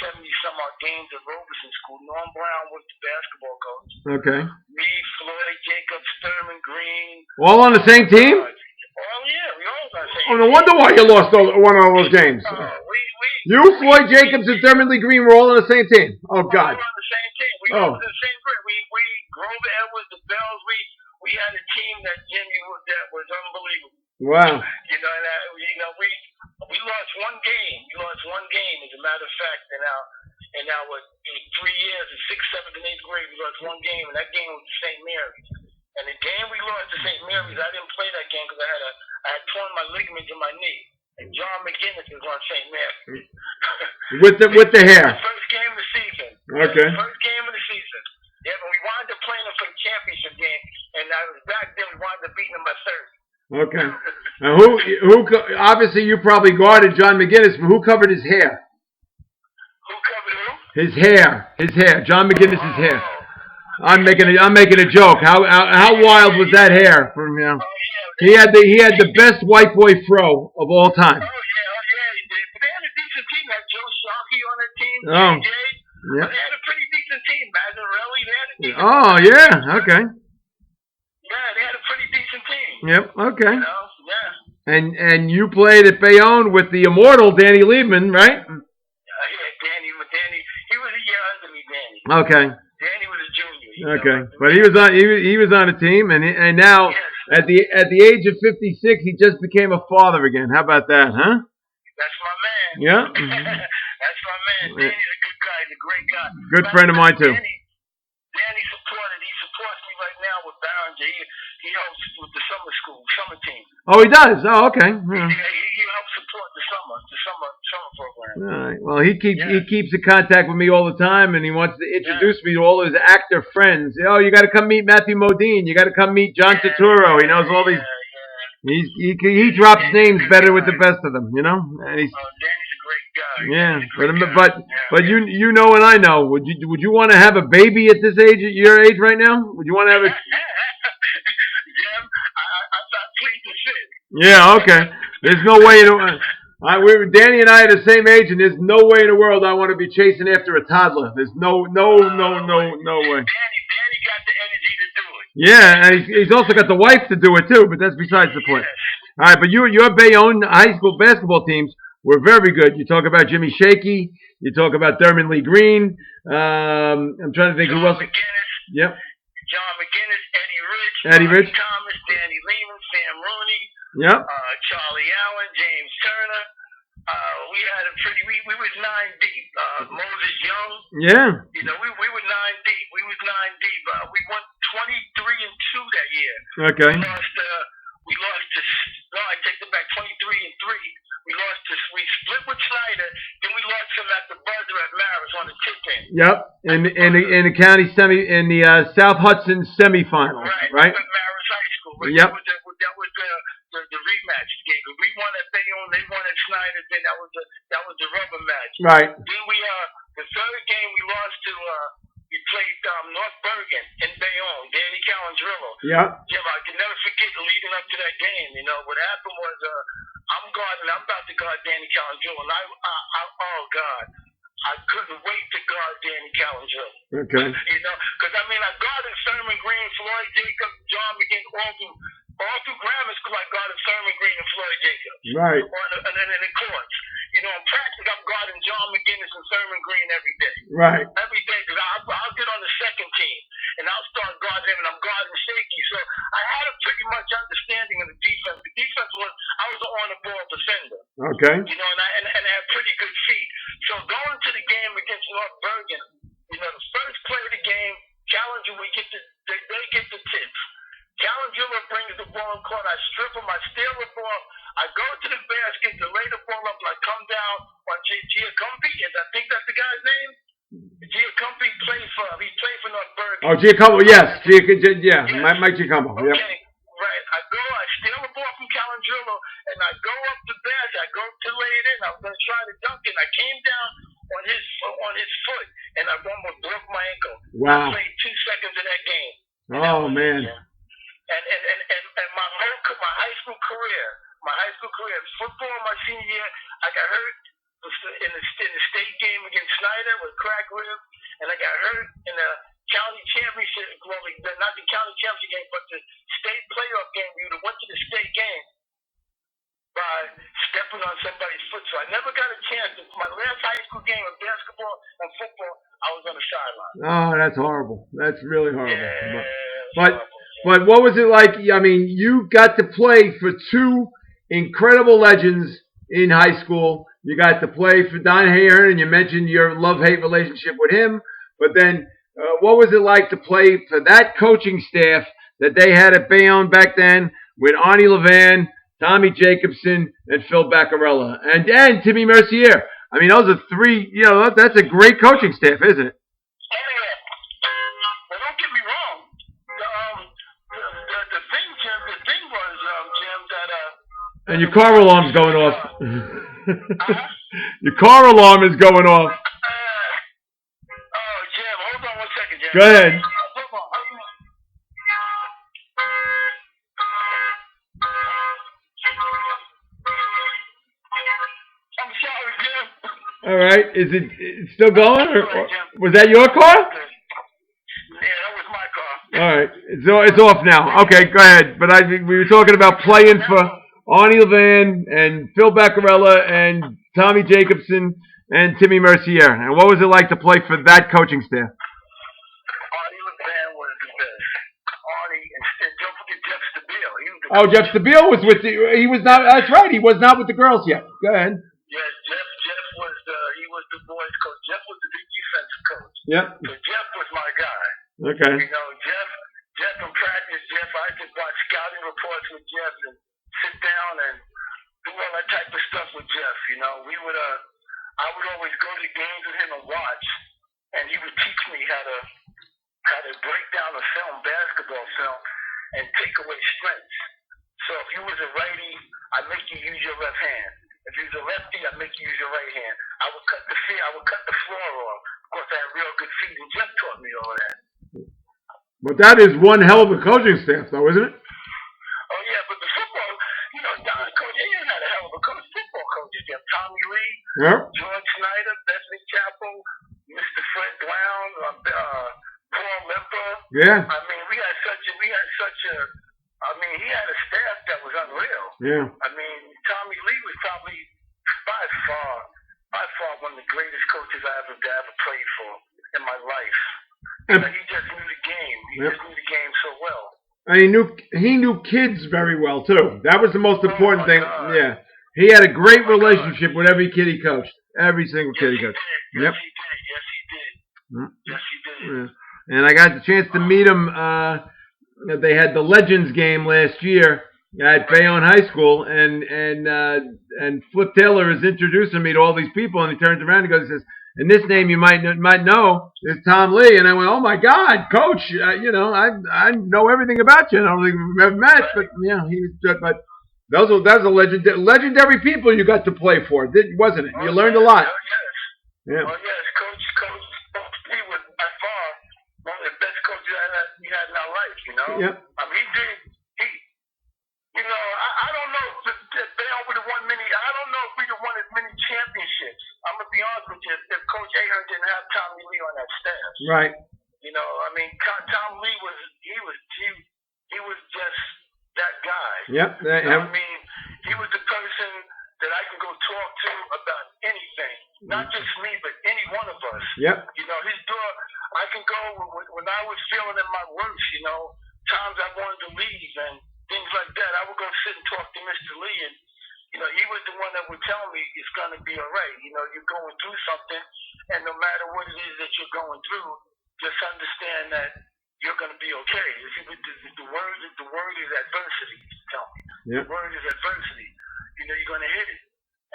70 some odd games at Roberson School. Norm Brown was the basketball coach. Okay. Me, Floyd, Jacob, Sturman, Green. All on the same team? Oh yeah, we all got the same. Oh, no wonder why you lost one of those games. You, Floyd Jacobs, and Sturman Lee Green were all on the same team. Oh God. We were on the same team. We were on the same group. We Grover Edwards, the Bells. We had a team that was unbelievable. Wow. We lost one game. As a matter of fact, in our 3 years, in 6th, 7th, and 8th grade, we lost one game, and that game was St. Mary's. And the game we lost to St. Mary's, I didn't play that game because I had torn my ligaments in my knee. And John McGinnis was on St. Mary's. with the hair. The first game of the season. Okay. First game of the season. Yeah, but we wound up playing them for the Okay. Now obviously you probably guarded John McGinnis, but who covered his hair? Who covered who? His hair. John McGinnis's hair. Oh. I'm making a joke. How wild was that hair from him? He had the best white boy fro of all time. Oh yeah, he did. But they had a decent team. They had Joe Shockey on their team. Oh. JJ. Yeah. They had a pretty decent team. Mazzarelli, they had a decent Oh team. yeah. Okay. Yeah, they had a pretty decent team. Yep. Okay. You know? Yeah. And you played at Bayonne with the immortal Danny Liebman, right? Yeah, Danny. He was a year under me, Danny. Okay. Danny was a junior. Okay, but he was on a team, and now yes. at the age of 56, he just became a father again. How about that, huh? That's my man. Yeah. That's my man. Danny's a good guy. He's a great guy. Good friend of mine too. Danny supports me right now with Barringer. He helps with the summer team. Oh, he does. Oh, okay. Yeah. He helps support the summer program. All right. Well, he keeps in contact with me all the time, and he wants to introduce me to all his actor friends. Oh, you got to come meet Matthew Modine. You got to come meet John Turturro. He knows all these. He drops names better with the best of them, you know. And he's. Danny's a great guy. Yeah, but you know and I know. Would you want to have a baby at this age, at your age right now? Would you want to have a? Yeah, okay. There's no way Danny and I are the same age, and there's no way in the world I want to be chasing after a toddler. There's no way. Danny got the energy to do it. Yeah, and he's also got the wife to do it too, but that's besides the point. All right, but your Bayonne high school basketball teams were very good. You talk about Jimmy Shaky. You talk about Dermot Lee Green. I'm trying to think who else. Yep. John McGinnis, Eddie Rich. Thomas, Danny Lehman, Sam Rooney. Yep. Charlie Allen, James Turner. We had we was 9 deep. Moses Young. Yeah. You know, we were 9 deep. We won 23-2 that year. Okay. We lost to I take it back, 23-3. We split with Snyder, then we lost him at the buzzer at Maris on the tip-in. Yep. In the county South Hudson semifinals, right? At Maris High School. Yep. That was the rematch game. We won at Bayonne, they won at Snyder, then that was the rubber match. Right. Then the third game we lost to we played North Bergen in Bayonne, Danny Calandrillo. Yep. Jim, I can never forget leading up to that game. You know, what happened was I'm about to guard Danny Calandrillo, and oh God, I couldn't wait to guard Danny Calandrillo. Okay. You know, because I guarded Thurman Green, Floyd Jacobs, John McGinn, all through grammar school. I guarded Thurman Green and Floyd Jacobs. Right. And then in the courts. You know, in practice, I'm guarding John McGinnis and Thurman Green every day. Right. Every day, because I'll get on the second team, and I'll start guarding him, and I'm guarding Shaky. So I had a pretty much understanding of the defense. The defense I was an on-the-ball defender. Okay. You know, and I had pretty good feet. So going to the game against North Bergen, you know, the first play of the game, Challenger, they get the tips. Challenger brings the ball in court. I strip him. I steal the ball. I go to the basket to lay the ball up, and I come down on Giacompi. I think that's the guy's name. Giacompi played for North Bergen. Oh, Giacompo, yes. Mike Giacompo. Okay, yep. Right. I steal the ball from Calandrillo, and I go up the basket. I go to lay it in. I was going to try to dunk it. I came down on his foot, and I almost broke my ankle. Wow. I played 2 seconds of that game. Oh, man. And my high school career, football my senior year, I got hurt in the state game against Snyder with cracked rib, and I got hurt in the county championship, not the county championship game, but the state playoff game. We went to the state game by stepping on somebody's foot, so I never got a chance. My last high school game of basketball and football, I was on the sideline. Oh, that's horrible. That's really horrible. Yeah, but what was it like? I mean, you got to play for two incredible legends in high school. You got to play for Don Ahern, and you mentioned your love-hate relationship with him. But then, what was it like to play for that coaching staff that they had at Bayonne back then with Arnie Levan, Tommy Jacobson, and Phil Baccarella, and Timmy Mercier? I mean, those are three. You know, that's a great coaching staff, isn't it? Well, don't get me wrong. The thing was, Jim, And your car alarm's going off. Uh-huh. Your car alarm is going off. Oh, Jim, hold on 1 second, Jim. Go ahead. Hold on. I'm sorry, Jim. All right. Is it still going, or was that your car? Yeah, that was my car. All right. It's off now. Okay, go ahead. But we were talking about playing for Arnie Levan and Phil Beccarella and Tommy Jacobson and Timmy Mercier. And what was it like to play for that coaching staff? Arnie Levan was the best. Arnie, and don't forget Jeff Stabile. Jeff Stabile was with he was not. That's right. He was not with the girls yet. Go ahead. Yes, Jeff was the boys coach. Jeff was the big defensive coach. Yep. So Jeff was my guy. Okay. You know, Jeff in practice, I could watch scouting reports with Jeff and sit down and do all that type of stuff with Jeff. You know, I would always go to games with him and watch, and he would teach me how to break down a basketball film, and take away strengths. So if you was a righty, I'd make you use your left hand. If you was a lefty, I'd make you use your right hand. I would cut the floor off. Of course, I had real good feet, and Jeff taught me all that. But that is one hell of a coaching staff, though, isn't it? Oh, yeah, but the football, you know, Coach Ian had a hell of a football coach. You have Tommy Lee, Yep. George Snyder, Bethany Chappell, Mr. Fred Brown, Paul Lemper. Yeah. I mean, he had a staff that was unreal. Yeah. I mean, Tommy Lee was probably by far one of the greatest coaches I ever played for in my life. You know, he just knew the game. He just knew the game so well. And he knew kids very well too. That was the most important thing. God. Yeah. He had a great relationship with every kid he coached. Every single kid he coached. Yes, Yep. he did. Yes, he did. Yes, he did. Yeah. And I got the chance to meet him. They had the Legends game last year at Bayonne High School, and Flip Taylor is introducing me to all these people, and he turns around and goes, he says, "And this name you might know is Tom Lee." And I went, "Oh my God, Coach! You know, I know everything about you. I don't think we've ever met, but yeah, he was. But that was a legendary people you got to play for, wasn't it? You learned a lot." Oh, yes. Yeah. Oh, yes, Coach Lee was by far one of the best coaches we had in our life. You know. Yep. I mean, you know, I don't know if Bayonne would have won many. I don't know if we'd have won as many championships. I'm gonna be honest with you. If Coach Ahern didn't have Tommy Lee on that staff. Right. You know, I mean, Tom Lee was just that guy. Yep. You know what I mean, he was the person that I could go talk to about anything. Not just me, but any one of us. Yep. You know, his door. I can go when I was feeling at my worst. You know, times I wanted to leave and things like that. I would go sit and talk to Mr. Lee, and you know, he was the one that would tell me it's gonna be all right. You know, you're going through something, and no matter what it is that you're going through, just understand that you're gonna be okay. The word is adversity. Tell me. Yep. The word is adversity. You know, you're gonna hit it.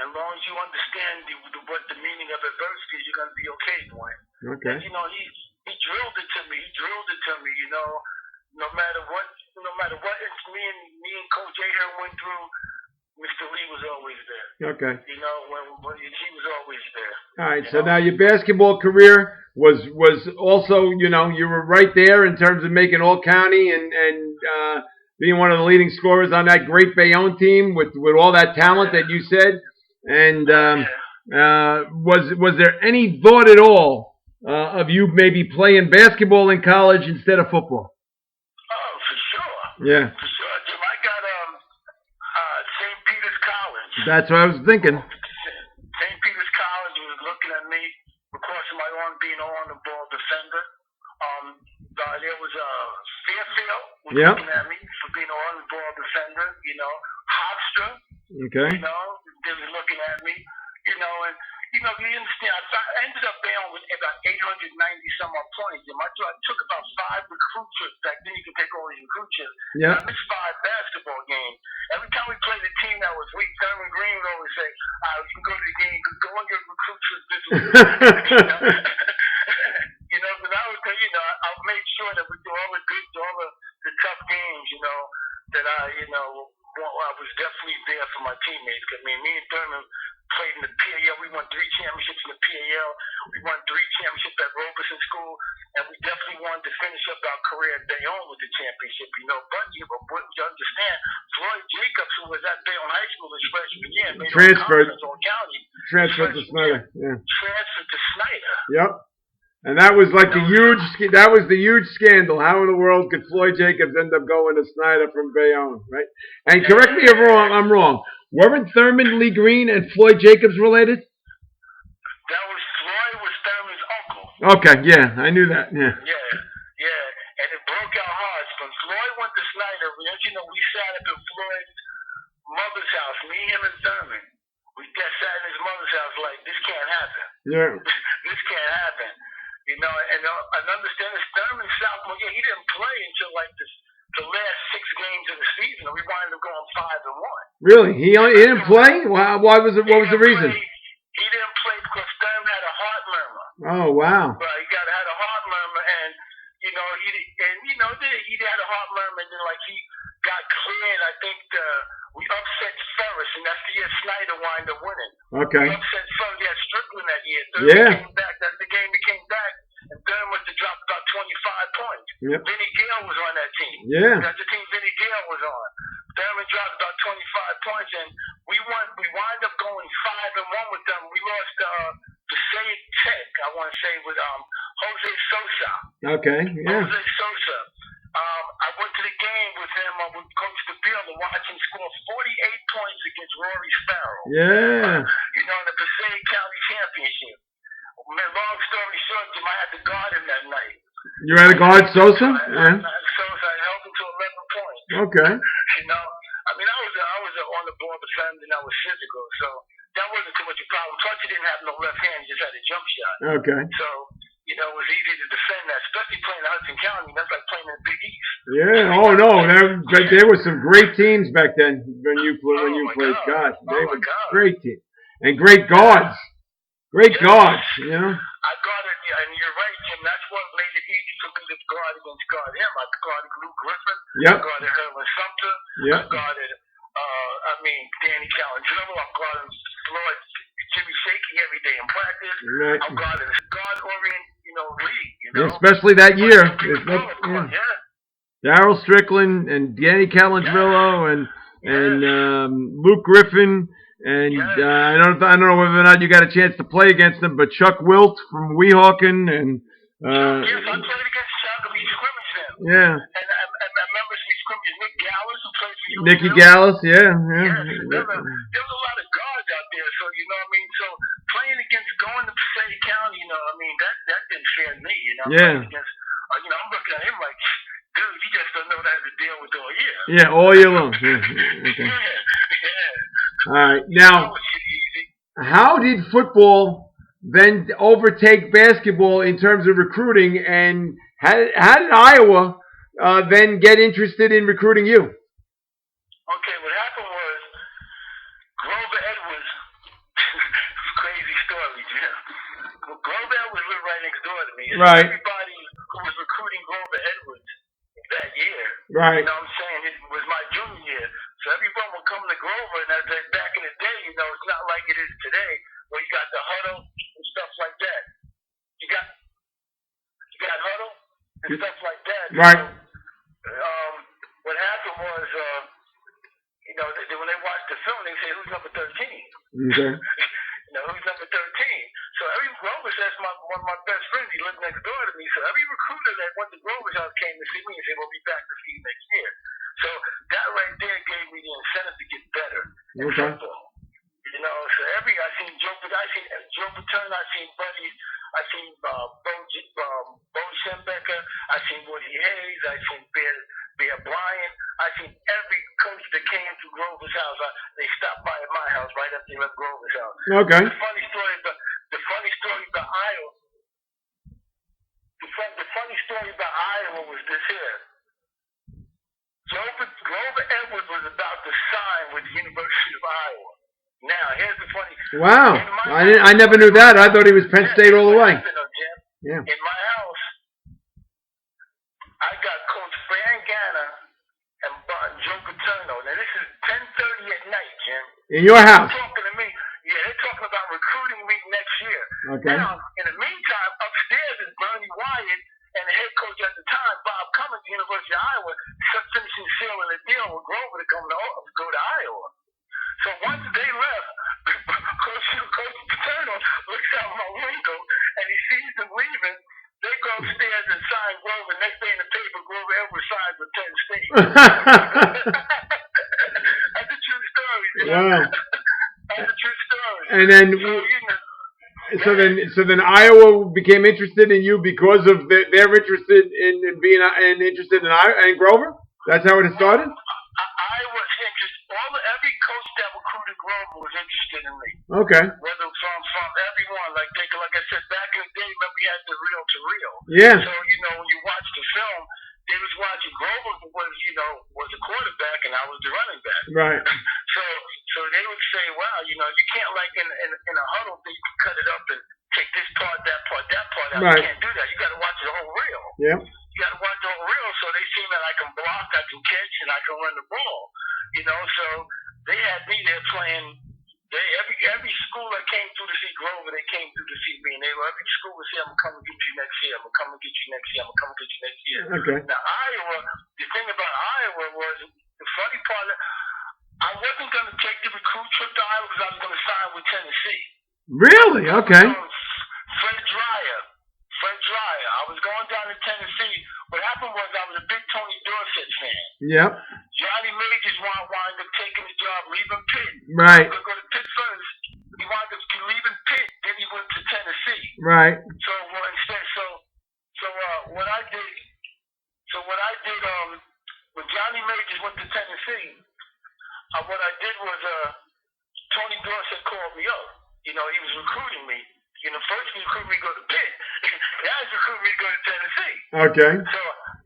As long as you understand what the meaning of adversity is, you're gonna be okay, Dwayne. Okay. And, you know, he drilled it to me. You know, no matter what it's me and Coach Ahern went through, Mr. Lee was always there. Okay. You know, when he was always there. All right. So now your basketball career was also, you know, you were right there in terms of making All County and being one of the leading scorers on that great Bayonne team with all that talent that you said. And was there any thought at all of you maybe playing basketball in college instead of football? Oh, for sure. Yeah. For sure. Jim, I got St. Peter's College. That's what I was thinking. St. Peter's College was looking at me because of my being an on-the-ball defender. There was Fairfield was looking at me for being an on-the-ball defender. You know, Hofstra. Okay. You know, they was looking at me. You know, and you understand. I ended up down with about 890 some odd points. I took about 5 recruit trips back then. You could take all these recruit trips. Yeah. I missed 5 basketball games. Every time we played a team that was weak, Thurman Green would always say, "You can go to the game. Go on your recruit trip this week." You know, but I made sure that we do all the tough games. You know, that I was definitely there for my teammates. Cause me and Thurman played in the PAL. We won 3 championships in the PAL. We won 3 championships at Robeson School, and we definitely wanted to finish up our career at Bayonne with the championship. But you understand, Floyd Jacobs, who was at Bayonne High School his freshman year, made transferred all county. Transferred to Snyder. Yeah. Transferred to Snyder. Yep. And that was like the huge scandal. How in the world could Floyd Jacobs end up going to Snyder from Bayonne, right? And correct me if I'm wrong. Weren't Thurman Lee Green and Floyd Jacobs related? Floyd was Thurman's uncle. Okay, yeah, I knew that. Yeah. Yeah. And it broke our hearts. When Floyd went to Snyder, we sat up in Floyd's mother's house, me, him, and Thurman. We just sat in his mother's house like, this can't happen. Yeah. This can't happen. And understand this, Thurman sophomore year, he didn't play until like the last 6 games of the season. We wound up going 5-1. Really? He didn't play? Why was it? What was the reason? He didn't play because Thurman had a heart murmur. Oh wow. Right, he had a heart murmur, and he had a heart murmur, and then like he got cleared. I think we upset Ferris, and that's the year Snyder wound up winning. Okay. We upset Ferris. We had Strickland that year. Came back. That's the game he came back, and Thurman must have dropped about 25 points. Yep. Vinny Gale was on that team. Yeah. That's the team Vinny Gale was on. Thurman dropped about 25 points, and we wound up going 5-1 with them. We lost to Sayed Tech, I want to say, with Jose Sosa. Okay, yeah. Jose Sosa. I went to the game with him with Coach DeBeal to watch him score 48 points against Rory Sparrow. Yeah. In the Passaic County Championship. Long story short, Jim, I had to guard him that night. You had to guard Sosa? Yeah. Sosa, I held him to 11 points. Okay. I was on the ball defender and I was physical, so that wasn't too much a problem. Plus, he didn't have no left hand; he just had a jump shot. Okay. So, it was easy to defend that, especially playing Hudson County. That's like playing in the Big East. Yeah. Oh no, there were some great teams back then when you played. Gosh, they were great teams and great guards. Great guards, I guarded, and you're right, Jim. That's what made it easy for me to guard him. I guarded Luke Griffin. Yep. I guarded Herman Sumter. Yep. I guarded, Danny Calandrello. I guarded Floyd, Jimmy Shaky every day in practice. Right. I guarded a guard-oriented, league. Yeah, especially that year. Yeah. Darryl Strickland and Danny Calandrello and Luke Griffin. And I don't know whether or not you got a chance to play against them, but Chuck Wilt from Weehawken and yes, I played against Chuck. We scrimmaged him. Yeah. And I remember we scrimmaged Nick Gallis, who played for you. Nicky Gallis, yeah. There was a lot of guards out there, so So playing against going to Passaic County, that didn't scare me. Yeah. I'm looking at him like, dude, you just don't know how to deal with all year. Yeah, all year long. Yeah. Okay. Yeah. All right. Now, how did football then overtake basketball in terms of recruiting, and how did Iowa then get interested in recruiting you? Okay, what happened was Grover Edwards, crazy story, Jim. Well, Grover Edwards lived right next door to me. So right. Everybody who was recruiting Grover Edwards that year, right. It was my junior year. So everyone would come to Grover, and back in the day, it's not like it is today, where you got the huddle and stuff like that. You got huddle and stuff like that. Right. What happened was, when they watched the film, they say, "Who's number 13?" Okay. Who's number 13? So every Grover says one of my best friends, he lived next door to me. So every recruiter that went to Grover's house came to see me and said, "We'll be back to see you next year." So that right there gave me the incentive to get better in football. So I seen Joe Paterno, I seen Buddy, I seen Bo Schembecker, I seen Woody Hayes, I seen Bear Bryant, I seen every coach that came to Grover's house. They stopped by at my house right after they left Grover's house. Okay. The funny story about Iowa. The funny story about Iowa was this here. Grover Edwards was about to sign with the University of Iowa. Now, here's the funny. Wow, I never knew that. I thought he was Penn State all the way. Yeah. In my house, I got Coach Fran Ganna and Joe Paterno. Now, this is 10:30 In your house? They're talking to me. Yeah, they're talking about recruiting me next year. Okay. Now, in the meantime, upstairs is Bernie Wyatt and the head coach at the time, Bob Cummins, University of Iowa, finishing sealing a deal with Grover to go to Iowa. So once they left, Coach Paterno looks out my window and he sees them leaving. They go upstairs and sign Grover. Next day in the paper, Grover Edwards signs with Penn State. That's a true story. Wow. That's a true story. And then, so then Iowa became interested in you because of they're interested in being interested in Grover. That's how it started. I was interested. Every coach that recruited Grover was interested in me. Okay. Whether from everyone, like I said back in the day, when we had the reel to reel. Yeah. So when you watch the film, they was watching Grover was a quarterback and I was the running back. Right. So they would say, wow, you can't like in a huddle thing, you can cut it up and take this part, that part out. Right. You can't do that. You got to watch the whole reel. Yep. You got to watch the whole reel. So they see that I can block, I can catch, and I can run the ball. So they had me there playing. Every school that came through to see Grover, they came through to see me. And every school would say, I'm going to come and get you next year. I'm going to come and get you next year. I'm going to come and get you next year. Okay. Now, Iowa, the thing about Iowa was, the funny part, I wasn't going to take the recruit trip to Iowa because I was going to sign with Tennessee. Really? Okay. Fred Dreyer. I was going down to Tennessee. What happened was I was a big Tony Dorsett fan. Yep. Johnny Majors wound up taking the job, leaving Pitt. Right. He was going to go to Pitt first. He wound up leaving Pitt, then he went to Tennessee. Right. So what I did, when Johnny Majors went to Tennessee, what I did was Tony Dorsett called me up. He was recruiting me. First he recruited me to go to Pitt. Now he's recruiting me to go to Tennessee. Okay. So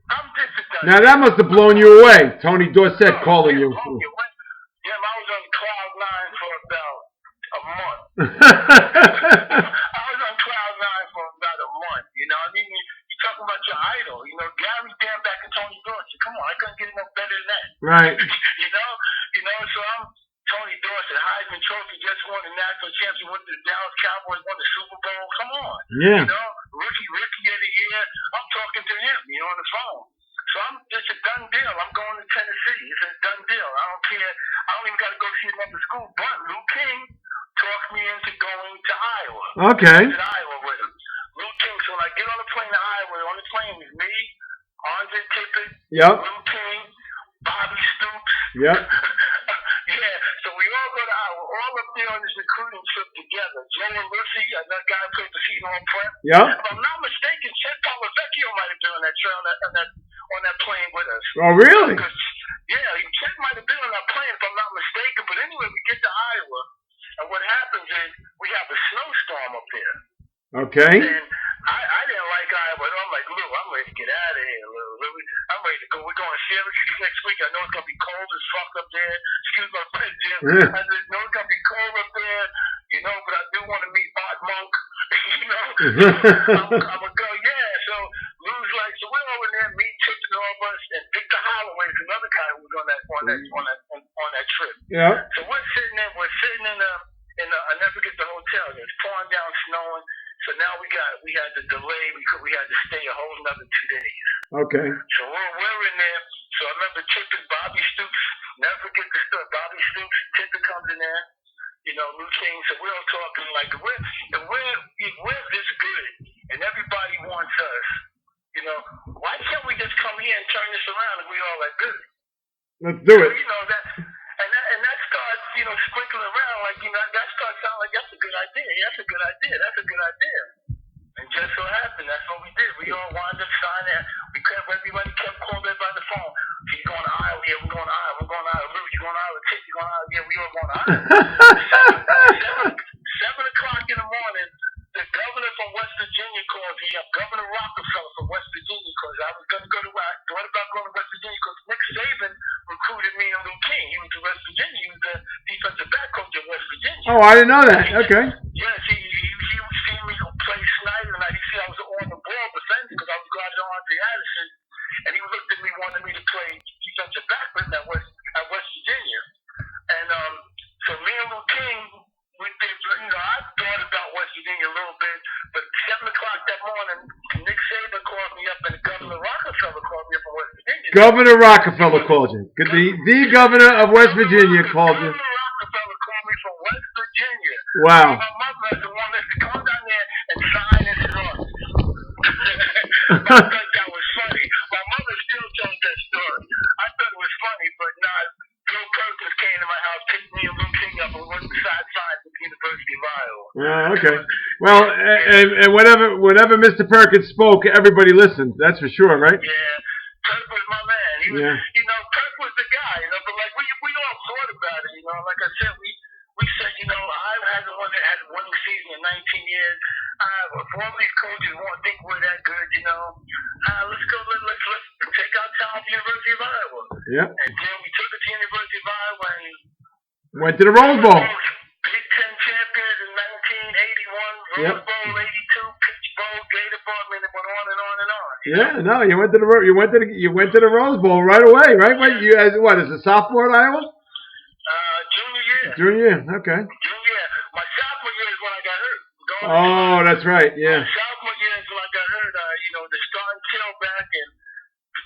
I'm disappointed. Now that must have blown you away, Tony Dorsett calling you. Yeah, I was on cloud nine for about a month. I was on cloud nine for about a month. I mean, you talking about your idol. Gary Danback and Tony Dorsett. Come on, I couldn't get no better than that. Right. So I'm Tony Dorsett, Heisman Trophy, just won the national championship, went to the Dallas Cowboys, won the Super Bowl. Come on. Yeah. Rookie of the year. I'm talking to him, on the phone. So it's a done deal. I'm going to Tennessee. It's a done deal. I don't care. I don't even got to go see another school. But Lou King talked me into going to Iowa. Okay. To Iowa with him. Lou King. So when I get on the plane to Iowa, on the plane is me, Andre Tippett, yep. Lou King, Bobby Stoops. Yep. Yeah, so we all go to Iowa, all up there on this recruiting trip together. Joe and Lucy, another guy who played the season on prep. Yeah. If I'm not mistaken, Chet Polavecchio might have been on that trail on that plane with us. Oh, really? Yeah, Chet might have been on that plane if I'm not mistaken. But anyway, we get to Iowa, and what happens is we have a snowstorm up there. Okay. And I didn't like Iowa at all. I'm like, Lou, I'm ready to get out of here, Lou. I'm ready to go. We're going to Syracuse next week. I know it's going to be cold as fuck up there. Excuse my French, Jim. I know it's going to be cold up there, but I do want to meet Art Monk. I'm going to go, yeah. So Lou's like, so we're over there, me, Tip, and all of us, and Victor Holloway is another guy who was on that trip. Yeah. So we're sitting in I never get the hotel. It's pouring down, snowing. So now we had to delay. We had to stay a whole another 2 days. Okay. So we're in there. So I remember Tippett, Bobby Stoops. Never forget the story. Bobby Stoops, Tippett comes in there. Lou King. So we're all talking like we're this good, and everybody wants us. Why can't we just come here and turn this around and we all like good? Let's do it. And that starts, sprinkling around that starts sounding like that's a good idea. That's a good idea. That's a good idea. And just so happened, that's what we did. We all wound up signing. Everybody kept calling everybody on the phone. He's going to Iowa. Yeah, we're going to Iowa. We're going to Iowa. Luke, you going to Iowa? Tick, you going to Iowa? Yeah, we all going to Iowa. 7 o'clock in the morning, the governor from West Virginia called me up. Governor Rockefeller from West Virginia calls. I was going to go to what about going to West Virginia? Because Nick Saban recruited me and Lou King. He was to West Virginia. He was the defensive back coach at West Virginia. Oh, I didn't know that. Okay. Yes, he was seeing me play Snyder, and he said I was on the ball defender because I was guarding Andre Addison, and he looked at me, wanted me to play defensive back with him at West Virginia, and so Governor Rockefeller called you. The governor of West Virginia called you. Governor Rockefeller called me from West Virginia. Wow. My mother is the one that come down there and sign his office. I thought that was funny. My mother still tells that story. I thought it was funny, but nah. Bill Perkins came to my house, picked me and Lou King up, and we went side side to the University of Iowa. Okay. Well, and whenever Mr. Perkins spoke, everybody listened. That's for sure, right? Yeah. Kirk was my man. He was, Kirk was the guy, but like we all thought about it, like I said, we said, Iowa hasn't had a winning season in 19 years. If all these coaches won't think we're that good, let's go, let's take our talent to the University of Iowa. Yep. And then we took it to the University of Iowa and went to the Rose Bowl. Big Ten champions in 1981, Rose Bowl 82, Peach Bowl, Gator Bowl. I mean, it went on and on and on. Yeah, no, you went to the Rose Bowl right away, right? What, as a sophomore at Iowa? Junior year. Junior year, okay. Junior year. My sophomore year is when I got hurt. Oh, that's right, yeah. My sophomore year is when I got hurt. The starting tailback and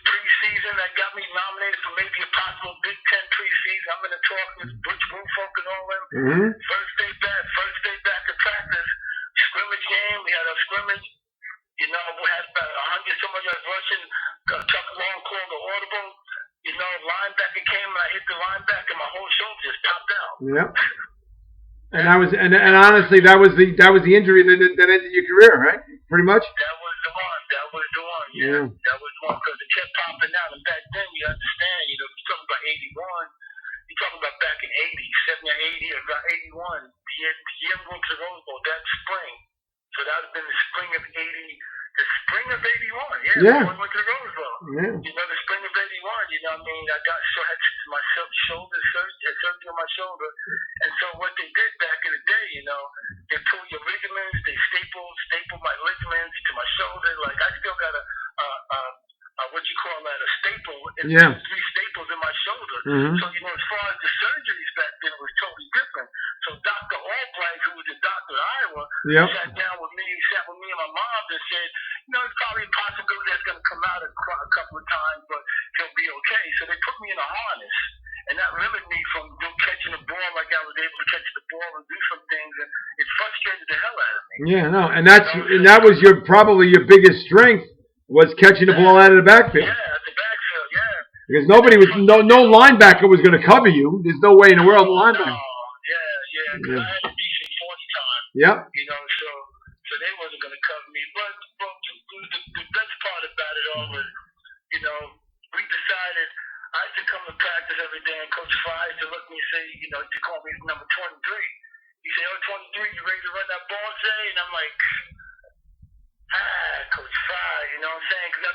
preseason that got me nominated for maybe a possible Big Ten preseason. I'm in the talk with Butch Woolfolk and all them. Mm-hmm. First day back at practice. Scrimmage game. We had a scrimmage. We had about 100 some of us rushing. Chuck Long called the audible. Linebacker came and I hit the linebacker. My whole shoulder just popped out. Yep. And that was, and honestly, that was the injury that ended your career, right? Pretty much. That was the one. Yeah. That was the one because it kept popping out. And back then, you understand, you're talking about 81. You're talking about back in 80, 70 or 80 or about 81. The year we went to the Rose Bowl, that spring. So that would have been the spring of 80. The spring of 81, yeah. We went to the Rose Bowl. Yeah. The spring of 81, I had my shoulder surgery on my shoulder. And so what they did back in the day, they pull your ligaments, they staple my ligaments to my shoulder. Like I still got a staple, three staples in my shoulder. Mm-hmm. So, as far as the surgeries back then, it was totally different. So Dr. Albright, who was the doctor at Iowa, sat with me and my mom and said, it's probably a possibility that's going to come out a couple of times, but he'll be okay. So they put me in a harness, and that limited me from catching the ball like I was able to catch the ball and do some things, and it frustrated the hell out of me. Yeah, no, and that was probably your biggest strength was catching the ball out of the backfield. Yeah, at the backfield, yeah. Because no linebacker was going to cover you. There's no way in the world a linebacker. Yeah, because I had a decent 40 time. Yep. So they wasn't going to cover me. But the best part about it all was, we decided I used to come to practice every day, and Coach Fry used to look at me and say, to call me number 23. He said, 23, you ready to run that ball today? And I'm like, Coach Fry, you know what I'm saying? Because,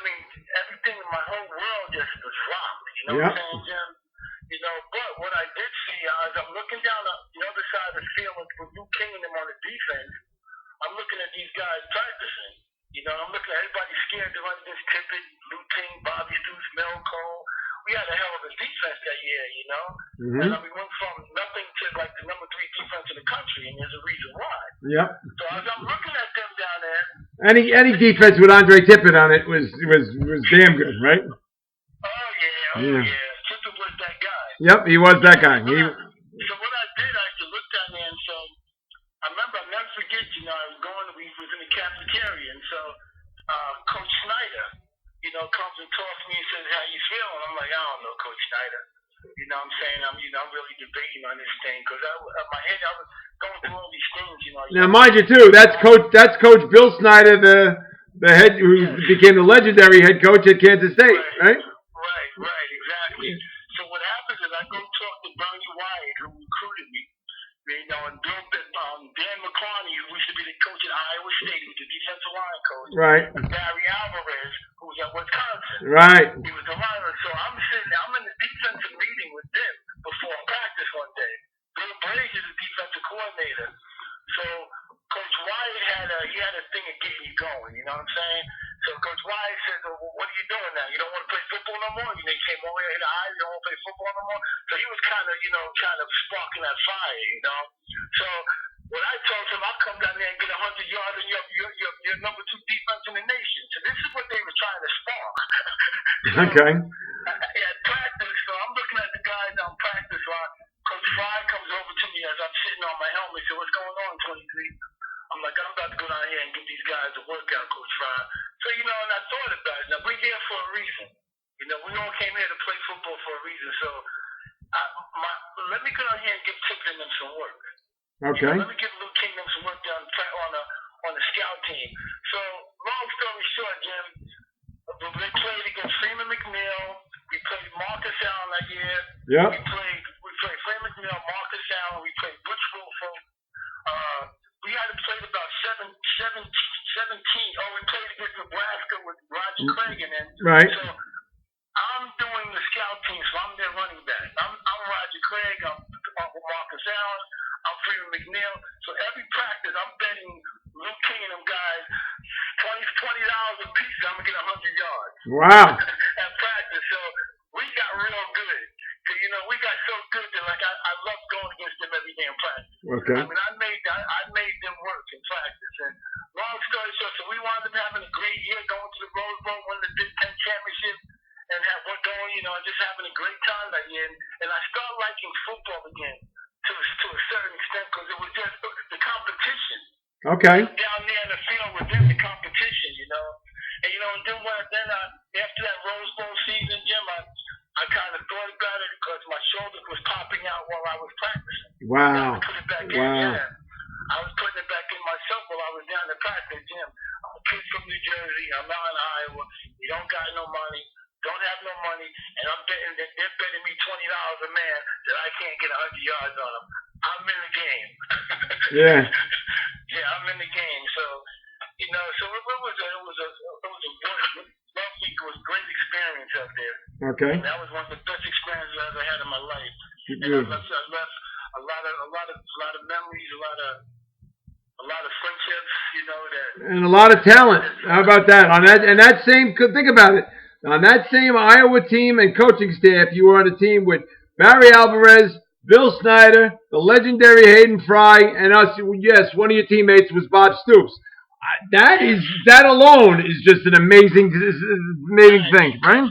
everything in my whole world just was rocked, you know what I'm saying, Jim? But what I did see, as I'm looking down the other side of the field with Luke King and them on the defense, I'm looking at these guys practicing. I'm looking at everybody scared to run against Tippett, Luke King, Bobby Stoops, Mel Cole. We had a hell of a defense that year, Mm-hmm. And we went from nothing to like the number 3 defense in the country, and there's a reason why. Yep. So as I'm looking at them down there, any defense with Andre Tippett on it was damn good, right? Oh yeah. Tippett was that guy. Yep, he was that guy. So what I did, I had to look down there, and so I remember, I'll never forget, we was in the cafeteria, and so Coach Snyder, comes and talks to me and says, how you feeling? I'm like, I don't know, Coach Snyder. I'm saying? I'm really debating on this thing, because my head, I was going through all these things, Now, mind you, too, that's Coach Bill Snyder, the head who became the legendary head coach at Kansas State, right? Right, exactly. So what happens is I go talk to Bernie Wyatt, who recruited me. And Dan McCarney, who used to be the coach at Iowa State, who was the defensive line coach. Right. And Barry Alvarez, who was at Wisconsin. Right. He was the line. So I'm in the defensive meeting with them before practice one day. Bill Brazier is the defensive coordinator. So Coach Wyatt had a thing of getting you going, you know what I'm saying? So Coach Wyatt said, well, what are you doing now? You don't want to play football no more? They came over here to Iowa, you don't want to play football no more? So he was kind of sparking that fire, So what I told him, I'll come down there and get 100 yards and you're number 2 defense in the nation. So this is what they were trying to spark. Okay. me as I'm sitting on my helmet. He said, "What's going on, 23?" I'm like, "I'm about to go down here and give these guys a workout, Coach Ryan." So, and I thought about it. Now, we're here for a reason. We all came here to play football for a reason. So, let me go down here and give Tipton them some work. Okay. Let me give Luke Kingdom some work down on the scout team. So, long story short, Jim, we played against Freeman McNeil. We played Marcus Allen that year. Yep. We played Freeman McNeil, Marcus Allen. We played Butch Wolford. We had played about 17. Oh, we played against Nebraska with Roger Craig in it. Right. So I'm doing the scout team, so I'm their running back. I'm Roger Craig. I'm Marcus Allen. I'm Freeman McNeil. So every practice, I'm betting Luke King and them guys $20 a piece. I'm gonna get 100 yards. Wow. At practice, so we got real good. We got so good that I love going against them every day in practice. Okay. I made them work in practice. And long story short, so we wound up having a great year, going to the Rose Bowl, winning the Big Ten championship, and we're going, just having a great time that year. And I started liking football again to a certain extent because it was just the competition. Okay. Down there in the field within the competition, And then after that Rose Bowl season, Jim, I kind of thought about it because my shoulder was popping out while I was practicing. Wow. I put it back in, Wow. yeah. I was putting it back in myself while I was down to practice, Jim. I'm a kid from New Jersey. I'm out in Iowa. We don't got no money. Don't have no money. And I'm betting that they're betting me $20 a man that I can't get 100 yards on them. I'm in the game. Yeah. Yeah, I'm in the game. So, so it was a great experience up there. Okay. And that was one of the best experiences I ever had in my life. And I left a lot of memories, a lot of friendships, And a lot of talent. How about that? Think about it. On that same Iowa team and coaching staff, you were on a team with Barry Alvarez, Bill Snyder, the legendary Hayden Fry, and us. Yes, one of your teammates was Bob Stoops. That alone is just an amazing thing, right?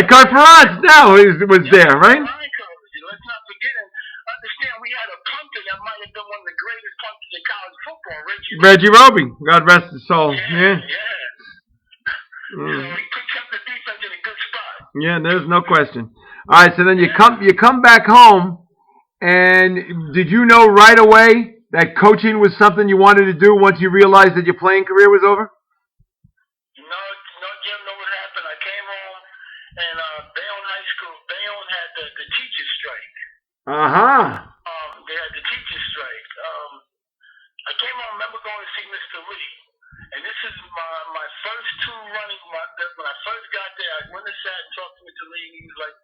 Kurt Ferrance now was there, right? Let's not forget and understand we had a punter that might have been one of the greatest punters in college football, Reggie Roby. God rest his soul. Yeah. So he kept the defense in a good spot. Yeah, there's no question. All right, so then you come back home, and did you know right away that coaching was something you wanted to do once you realized that your playing career was over? No, Jim, know what happened? I came home, and Bayonne High School, Bayonne had the teachers strike. They had the teachers strike. I came home, I remember going to see Mr. Lee. And this is my first two running. When I first got there, I went and sat and talked to Mr. Lee. He was like,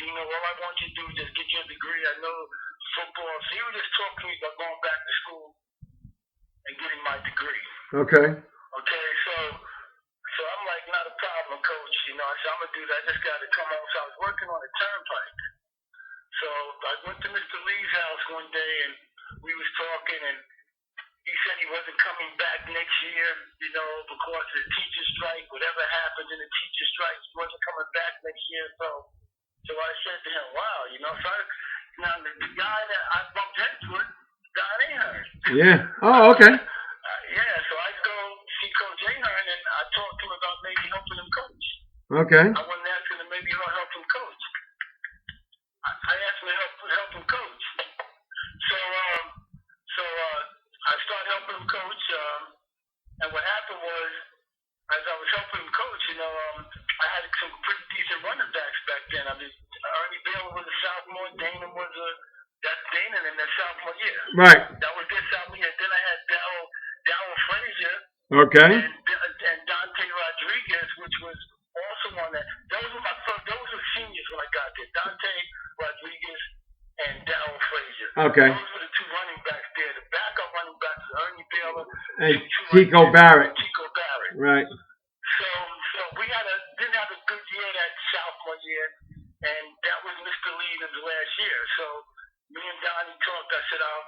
all I want you to do is just get you a degree. I know football. So he was just talking to me about going back to school and getting my degree. Okay. So I'm like, not a problem, Coach. I said, I'm going to do that. I just got to come home. So I was working on a turnpike. So I went to Mr. Lee's house one day, and we was talking, and he said he wasn't coming back next year, because of the teacher strike. Whatever happened in the teacher strike, he wasn't coming back next year. So I said to him, wow, now the guy that I bumped heads with, Don Ahern. Yeah. Oh, okay. So I go see Coach Ahern, and I talked to him about maybe helping him coach. Okay. I wasn't asking him maybe he'll help him coach. I asked him to help him coach. So I started helping him coach, and what happened was, as I was helping him coach, I had some pretty decent running backs back then. I mean, Ernie Baylor was a sophomore, Dana in their sophomore year. Right. That was their sophomore year. Then I had Darryl Frazier. Okay. And Dante Rodriguez, which was also one that those were seniors when I got there. Dante Rodriguez and Darryl Frazier. Okay. Those were the two running backs there. The backup running backs was Ernie Baylor and Tico Barrett. Right. So we didn't have a good year that sophomore year, and that was Mr. Leland's last year. So me and Donnie talked. I said, I'm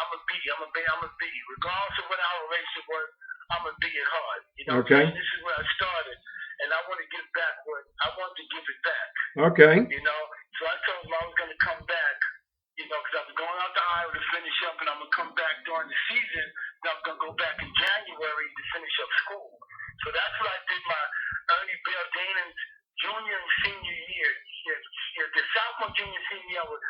a B. Regardless of what our relationship was, I'm gonna be it hard. Okay. This is where I started, and I want to give back I wanted to give it back. Okay. So I told him I was gonna come finish up, and I'm gonna come back during the season. Then I'm gonna go back in January to finish up school. So that's what I did my Ernie Bill Danin's junior and senior year. The sophomore, junior, senior year, I would,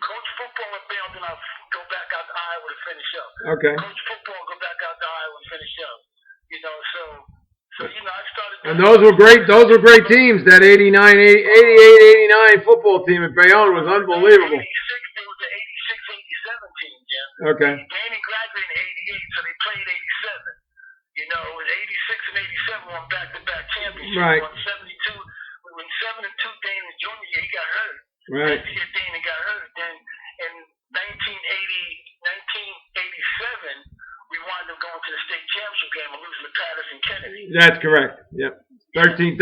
coach football at Bayonne, then I'll go back out to Iowa to finish up. Okay. Coach football, go back out to Iowa and finish up. So I started. And those were great. Those were great teams. That 88, 89 football team at Bayonne was unbelievable. 86, it was the 86, 87 team, Jim. Okay. Danny graduated in 88, so they played 87. It was 86 and 87 won back-to-back championships. Right. Won 72. We won 7-2. Dana's junior year, he got hurt. Right. Next year, Dana got hurt. Then in 1987, we wound up going to the state championship game and losing to Patterson Kennedy. That's correct. Yep. 13-6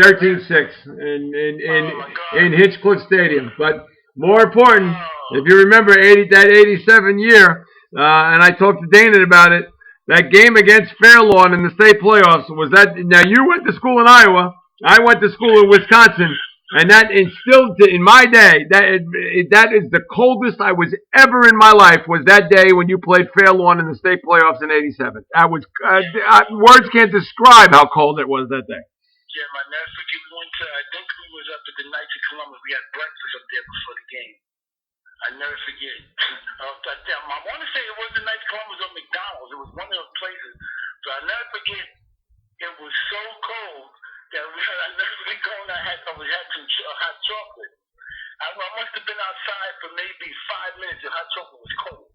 in Hitchcliff Stadium. But more important, if you remember that 87 year, and I talked to Dana about it, that game against Fairlawn in the state playoffs was that. Now you went to school in Iowa. I went to school in Wisconsin. And that instilled in my day, that is the coldest I was ever in my life, was that day when you played Fairlawn in the state playoffs in 87. That was, words can't describe how cold it was that day. Yeah, my never forget, we went to, I think we was up at the Knights of Columbus. We had breakfast up there before the game. I never forget. I want to say it was the Knights of Columbus or McDonald's. It was one of those places. But I never forget, it was so cold. Yeah, I never forget going. I had some hot chocolate. I must have been outside for maybe 5 minutes. The hot chocolate was cold.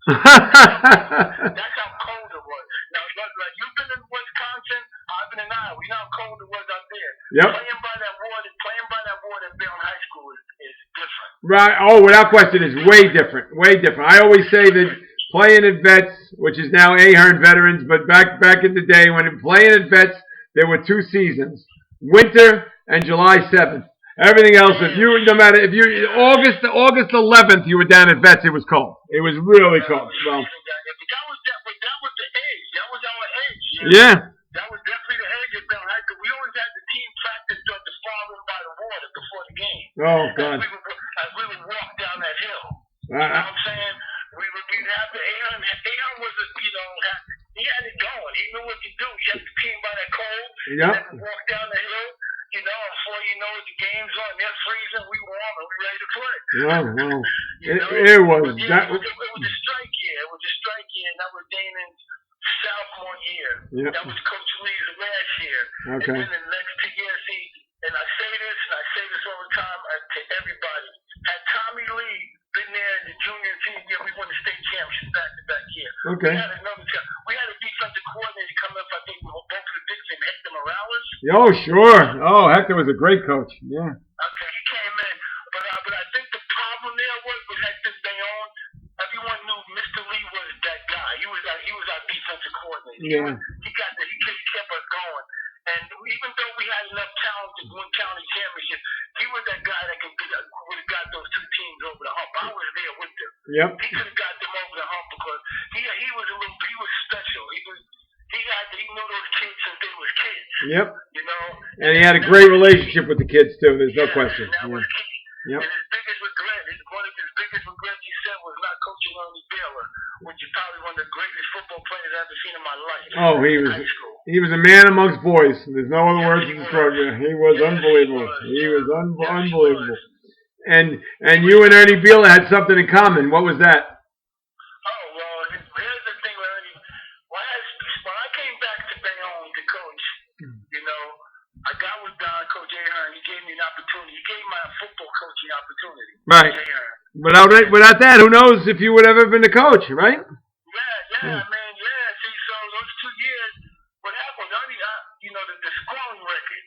That's how cold it was. Now, like you've been in Wisconsin, I've been in Iowa. You know how cold it was out there. Yep. Playing by that water at Bayonne High School is different. Right. Oh, without question, it's way different. Way different. I always say that playing at Vets, which is now Ahern Veterans, but back in the day when playing at Vets, there were 2 seasons. Winter and July 7th. Everything else, August 11th, you were down at Vets, it was cold. It was really cold. Well, that was the edge. That was our edge. Yeah. That was definitely the edge of Bayonne High School. We always had the team practice at the farther by the water before the game. Oh, God. As we would walk down that hill. You know what I'm saying? We'd have the Ahern was he had it going. He knew what to do. He had the team by that cold. Yep. And then walk down the hill. Before you know it, the game's on. They're freezing. We warm and we ready to play. Oh. It was. It was a strike year. It was a strike year, and that was Dana's sophomore year. Yep. That was Coach Lee's last year. Okay. And then the next 2 years, and I say this all the time to everybody. Had Tommy Lee been there the junior and senior year, we won the state championship back-to-back year. Okay. We had a defensive coordinator come up, I think, both of the big team, Hector Morales. Oh, sure. Oh, Hector was a great coach. Yeah. Okay, he came in. But I think the problem there was with Hector Bayonne, everyone knew Mr. Lee was that guy. He was our defensive coordinator. Yeah. He kept us going. And even though we had enough talent to win county championship, he was that guy that would have got those 2 teams over the hump. I was there with them. Yep. He could have got them over the hump because he was special. He knew those kids since they was kids. Yep. And he had a great relationship with the kids too. There's no question. That was key. Yep. And one of his biggest regrets, he said, was not coaching Ernie Baylor, which is probably one of the greatest football players I've ever seen in my life. Oh, he was a man amongst boys. There's no other words to describe him. He was unbelievable. He was unbelievable. And you and Ernie Baylor had something in common. What was that? Oh, well, here's the thing with Ernie. When I came back to Bayonne to coach, I got with Coach Ahern. He gave me an opportunity. He gave my football coaching opportunity. Right. Without that, who knows if you would have ever been a coach, right? Yeah, man. Yeah. See, so those 2 years, what happened? Ernie, the scoring record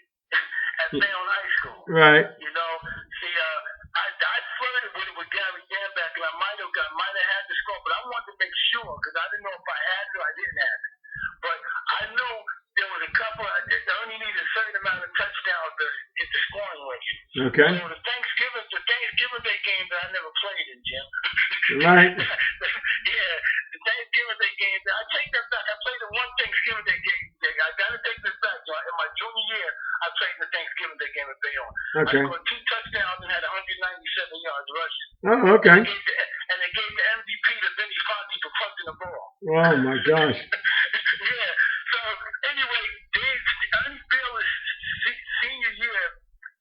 at Bayonne High School. Right. I flirted with it with Gary Danback, and I might have had the score, but I wanted to make sure because I didn't know if I had to or I didn't have it. But I knew there was a couple. Ernie needed a certain amount of touchdowns to hit the scoring record. Okay. So the Thanksgiving Day game that I never played in, Jim. Right. Yeah, the Thanksgiving Day game. I take that back. I played in one Thanksgiving Day game. I got to take this back. In my junior year, I played in the Thanksgiving Day game at Bayonne. Okay. I scored 2 touchdowns and had 197 yards rushing. Oh, okay. And they gave the MVP to touching the ball. Oh my gosh. Yeah. So anyway, Ernie Baylor's senior year,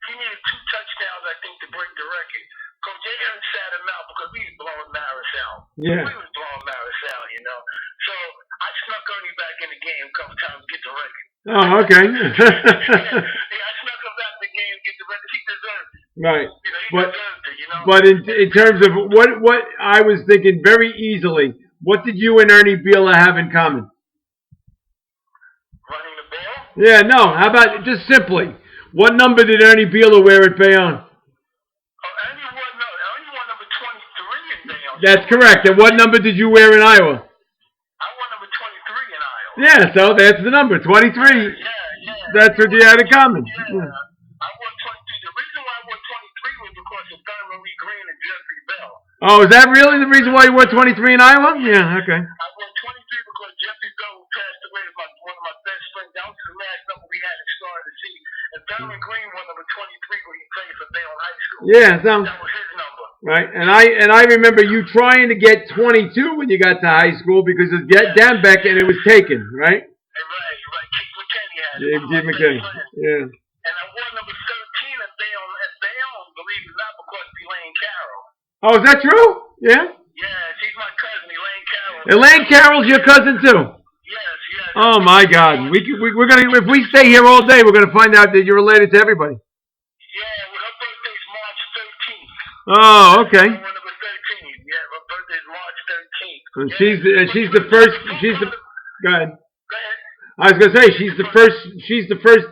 he needed 2 touchdowns, I think, to break the record. Coach Aaron sat him out because we was blowing Maris out. Yeah. We was blowing Maris out, you know. So I snuck Ernie back in the game a couple times to get the record. Oh, okay. Yeah, I snuck him back in the game to get the record. He deserved it. Right. You know, he deserved it, you know. But in terms of what I was thinking very easily, what did you and Ernie Beeler have in common? Running the ball? Yeah, no. How about just simply, what number did Ernie Beeler wear at Bayonne? Ernie won number 23 in Bayonne. That's correct. And what number did you wear in Iowa? I won number 23 in Iowa. Yeah, so that's the number, 23. Yeah. That's what you had in common. Yeah. I won 23. The reason why I won 23 was because of Thurman Lee Green and Jeffrey Bell. Oh, is that really the reason why you wore 23 in Iowa? Yeah, okay. I won 23 because Jeffrey Bell passed away, one of my best friends. That was the last number we had at Star to see. And Thurman Green won number 23 when he played for Bayonne High School. Yeah, that was his number. Right, and I remember you trying to get 22 when you got to high school because of Dambeck and it was taken, right? Right. Keith McKinney had it. Keith McKinney. Yeah. And I won number 13 at Bayonne, believe it or not, because of Elaine Carroll. Oh, is that true? Yeah? Yeah, she's my cousin, Elaine Carroll. Elaine Carroll's your cousin too? Yes. Oh my God, we're gonna if we stay here all day, we're gonna find out that you're related to everybody. Yeah, well, her birthday's March 13th. Oh, okay. Number 13. Yeah, her birthday's March 13th. And she's the first. Go ahead. Go ahead. I was gonna say she's the first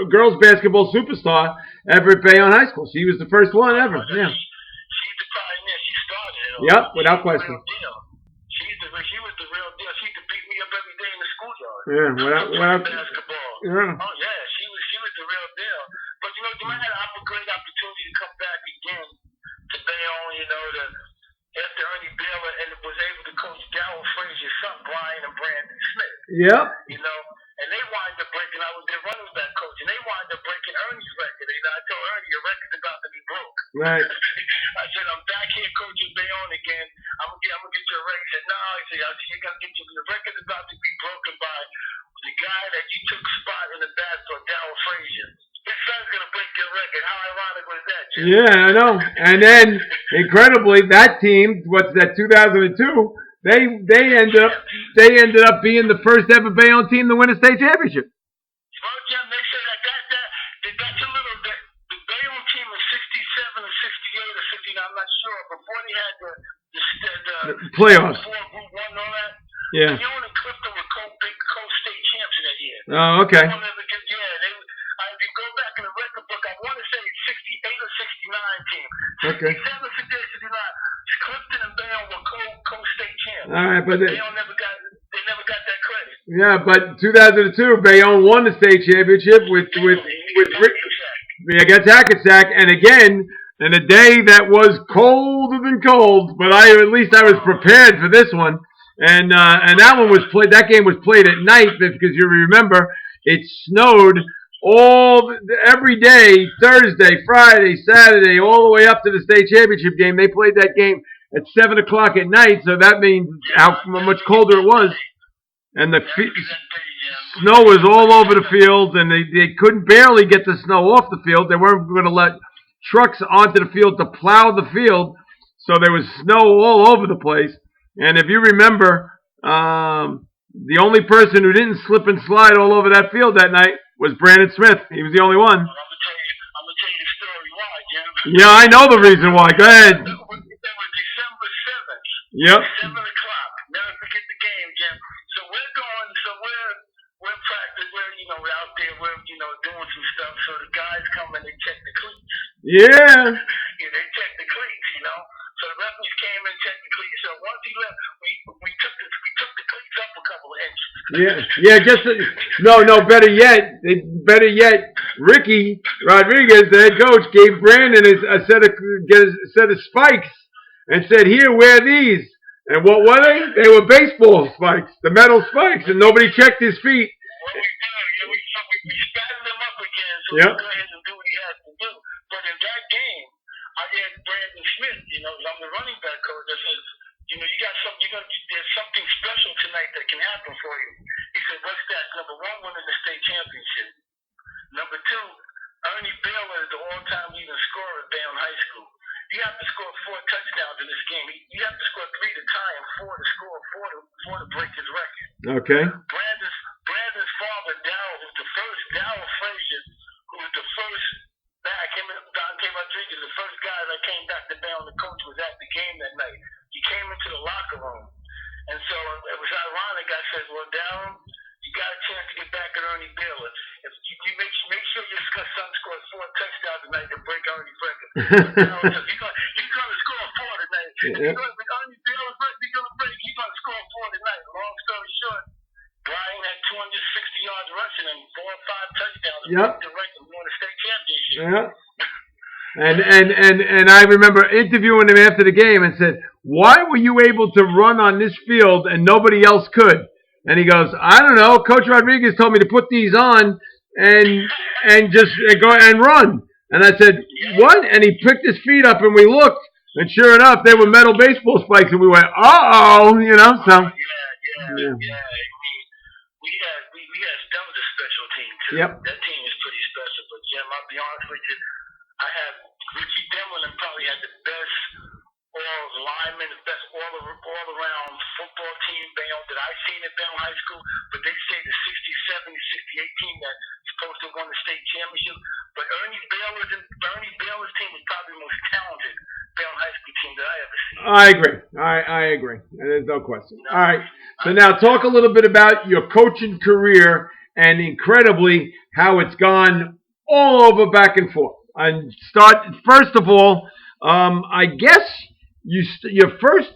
girls basketball superstar ever at Bayonne High School. She was the first one ever. Yeah. She's the pioneer. She started it all. Yep, without question. She was the real deal. She used to beat me up every day in the schoolyard. Yeah, without basketball. Yeah. Oh yeah, she was the real deal. But you know, I had a great opportunity to come back again to Bayonne. You know, after Ernie Baylor and was able to coach Darryl Frazier's son, Brian and Brandon Smith. Yep. You know, and they wind up breaking. I was their running back coach, and they wind up breaking Ernie's record. You know, I told Ernie, your record's about to be broke. Right. I said, I'm back here coaching Bayonne again. I'm gonna get you a record. He said, no. I said, you're gonna get the record's about to be broken by the guy that you took spot in the bat for, Darryl Frazier. His son's gonna break your record. How ironic was that, Jim? Yeah, I know. And then, incredibly, that team, what's that, 2002? They ended up being the first ever Bayonne team to win a state championship. Well, Jim, they say that's a little bit. The Bayonne team in '67 or '68 or '69, I'm not sure. Before they had the playoffs, Group 1 and all that. Yeah. Bayonne and Clifton were co-state champs in that year. Oh, okay. If you go back in the record book, I want to say it's 68 or '69 team. Okay. 67, 69. Clifton and Bayonne were co-state champs. All right, but Bayonne never got that credit. Yeah, but 2002, Bayonne won the state championship with against Hackensack, and again, in a day that was colder than cold, but at least I was prepared for this one, and that one was played. That game was played at night because you remember it snowed every day, Thursday, Friday, Saturday, all the way up to the state championship game. They played that game at 7 o'clock at night, so that means how much colder it was. And the snow was all over the field, and they couldn't barely get the snow off the field. They weren't going to let trucks onto the field to plow the field, so there was snow all over the place. And if you remember, the only person who didn't slip and slide all over that field that night was Brandon Smith. He was the only one. I'm gonna tell you the story why, Jim. Yeah, I know the reason why. Go ahead. That was December 7th. Yep. 7 o'clock. Never forget the game, Jim. So we're practicing. We're out there. We're doing some stuff. So the guys come and they check the cleats. Yeah. They check the cleats. So the referees came and checked the cleats. So once he left, we took the cleats up a couple of inches. Yeah. No. Better yet, Ricky Rodriguez, the head coach, gave Brandon a set of spikes and said, "Here, wear these." And what were they? They were baseball spikes, the metal spikes, and nobody checked his feet. What we did, we spatted him up again, so yep. He go ahead and do what he has to do. But in that game, I had Brandon Smith, I'm the running back coach. I said, there's something happen for you. He said, what's that? Number one, winning the state championship. Number two, Ernie Baylor is the all-time leading scorer at Bayonne High School. You have to score 4 touchdowns in this game. You have to score 3 to tie and 4 to score, 4 to break his record. Okay. Brandon's father, Darryl Frazier, who was the first back, him and Dante Rodriguez, the first guy that came back to Bayonne, the coach, was at the game that night. He came into the locker room. And so it was ironic. I said, well, Darryl, you got a chance to get back at Ernie Baylor. If you make sure your son scores 4 touchdowns tonight to break Ernie's record. He's going to score 4 tonight. If Ernie Baylor's record, he's going to score 4 tonight. Long story short, Brian had 260 yards rushing and 4 or 5 touchdowns to break the record and won the state championship. Yeah. And I remember interviewing him after the game and said, why were you able to run on this field and nobody else could? And he goes, I don't know. Coach Rodriguez told me to put these on and just go and run. And I said, what? And he picked his feet up and we looked. And sure enough, they were metal baseball spikes. And we went, uh-oh, you know. So. Yeah. That was a special team, too. Yep. That team is pretty special. But, Jim, I'll be honest with you, I have Richie Demlin and probably had the best linemen, the best all-around football team Bayonne that I've seen at Bayonne High School. But they say the 60, 70, 68 team that's supposed to win the state championship. But Ernie Baylor's team was probably the most talented Bayonne High School team that I ever seen. I agree. I agree. There's no question. All right. So now talk a little bit about your coaching career and incredibly how it's gone all over back and forth. And first of all, I guess your first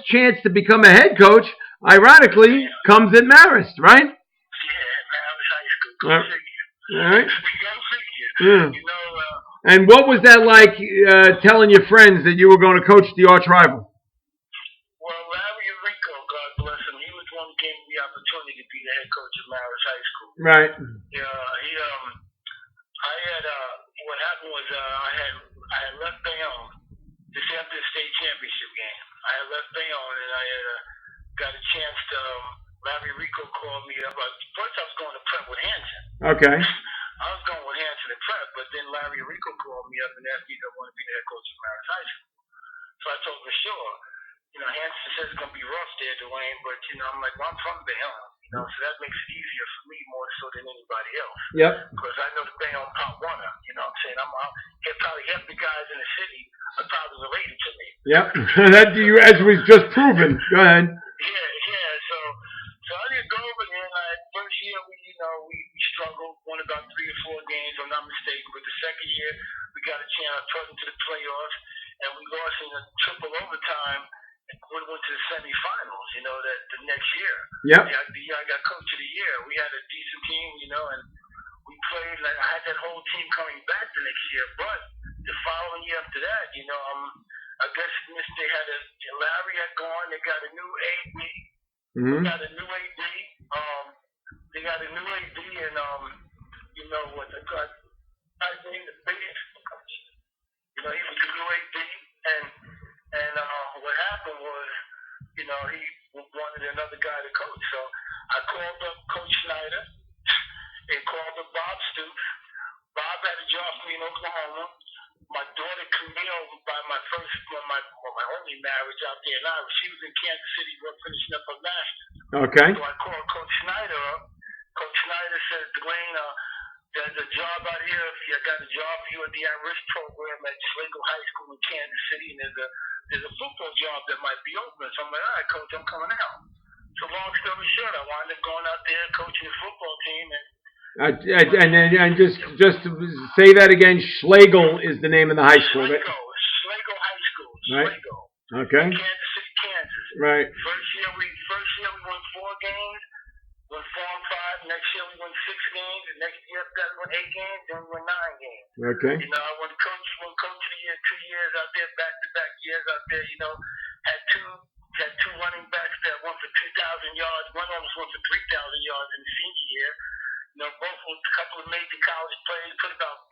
chance to become a head coach, ironically, comes at Marist, right? Yeah, Marist High School. All right. Yeah. And what was that like telling your friends that you were going to coach the arch rival? Well, Larry Rico, God bless him, he was the one who gave me the opportunity to be the head coach of Marist High School. Right. Yeah, what happened was I had left Bayonne just after the state championship game. I had left Bayonne and I had got a chance to, Larry Rico called me up. First I was going to prep with Hanson. Okay. I was going with Hanson to prep, but then Larry Rico called me up and asked me if I want to be the head coach of Marist High School. So I told him, sure. Hanson says it's going to be rough there, Dwayne, but, I'm like, well, I'm from Bayonne, so that makes it easier for me more so than anybody else. Yep. Because I know the Bayonne Pop Warner, what I'm saying? Probably half the guys in the city are probably related to me. Yep. That as was just proven. Go ahead. Yeah, so I didn't go over there, and first year we struggled, won about 3 or 4 games, if I'm not mistaken, but the second year we got a chance to into the playoffs, and we lost in a triple overtime. We went to the semifinals, that the next year. Yep. I got coach of the year. We had a decent team, and we played. Like I had that whole team coming back the next year. But the following year after that, I guess they had Larry had gone. They got a new AD. Mm-hmm. They got a new AD. And what they got. I think the biggest coach. He was the new AD and what happened was, he wanted another guy to coach. So I called up Coach Schneider and called up Bob Stoops. Bob had a job for me in Oklahoma. My daughter Camille, by my only marriage out there in Iowa, she was in Kansas City finishing up her master's. Okay. So I called Coach Schneider up. Coach Schneider said, Dwayne, there's a job out here. I got a job for you at the at-risk program at Schlegel High School in Kansas City, and there's a football job that might be open. So I'm like, all right, Coach, I'm coming out. So long story short, I wound up going out there coaching the football team. And just to say that again, Schlegel is the name of the high school. Schlegel High School. Right. Schlegel. Okay. Kansas City, Kansas. Right. First year we won 4 games. Won 4 and 5. Next year we won 6 games. The next year we won 8 games. Then we won 9 games. Okay. I won coach of the year 2 years out there, back-to-back years out there. Had 2 running backs that won for 2,000 yards. One almost won for 3,000 yards in the senior year. Both with a couple of major college players. Put about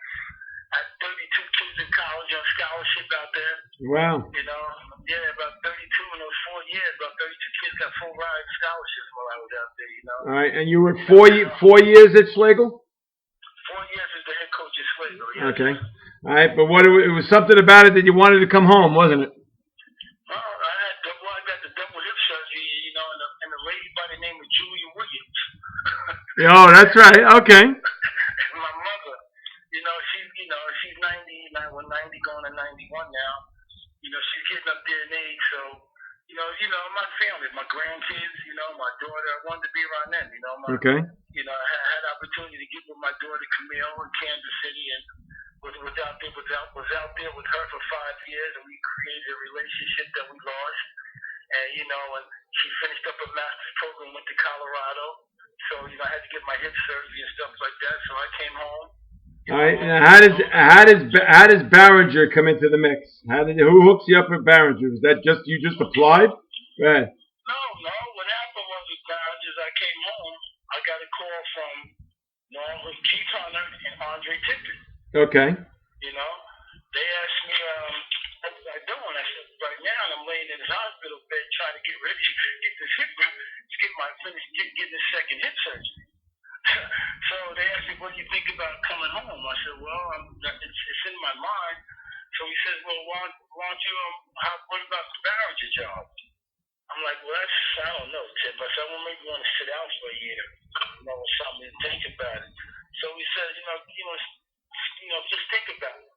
32 kids in college on scholarship out there. Wow. About 32, and those 4 years, about 32 kids got full ride scholarships while I was out there, you know. All right, and you were 4 years at Schlegel? 4 years as the head coach at Schlegel, yes. Okay. All right, but it was something about it that you wanted to come home, wasn't it? I got the double hip surgery, you know, and a lady by the name of Julia Williams. Oh, that's right. Okay. My mother, she's 90 going to 91 now. You know, she's getting up there in age, so, my family, my grandkids, my daughter, I wanted to be around them, Okay. I had opportunity to get with my daughter Camille in Kansas City, and was out there with her for 5 years, and we created a relationship that we lost. And and she finished up a master's program, went to Colorado. So I had to get my hip surgery and stuff like that. So I came home. All right. Now, how does Barringer come into the mix? Who hooks you up with Barringer? Was that just you applied? Go ahead. No. What happened was with Barringer, I came home. I got a call from Keith Hunter and Andre Tippett. Okay. They asked me, what was I doing? I said, right now I'm laying in this hospital bed trying to get ready to get this hip, get this second hip surgery. So they asked me, what do you think about coming home? I said, well, it's in my mind. So he says, well, why don't you, what about the Barringer job? I'm like, well, I don't know, Tip. I said, well, maybe you want to sit out for a year, something to think about it. So he says, just think about it.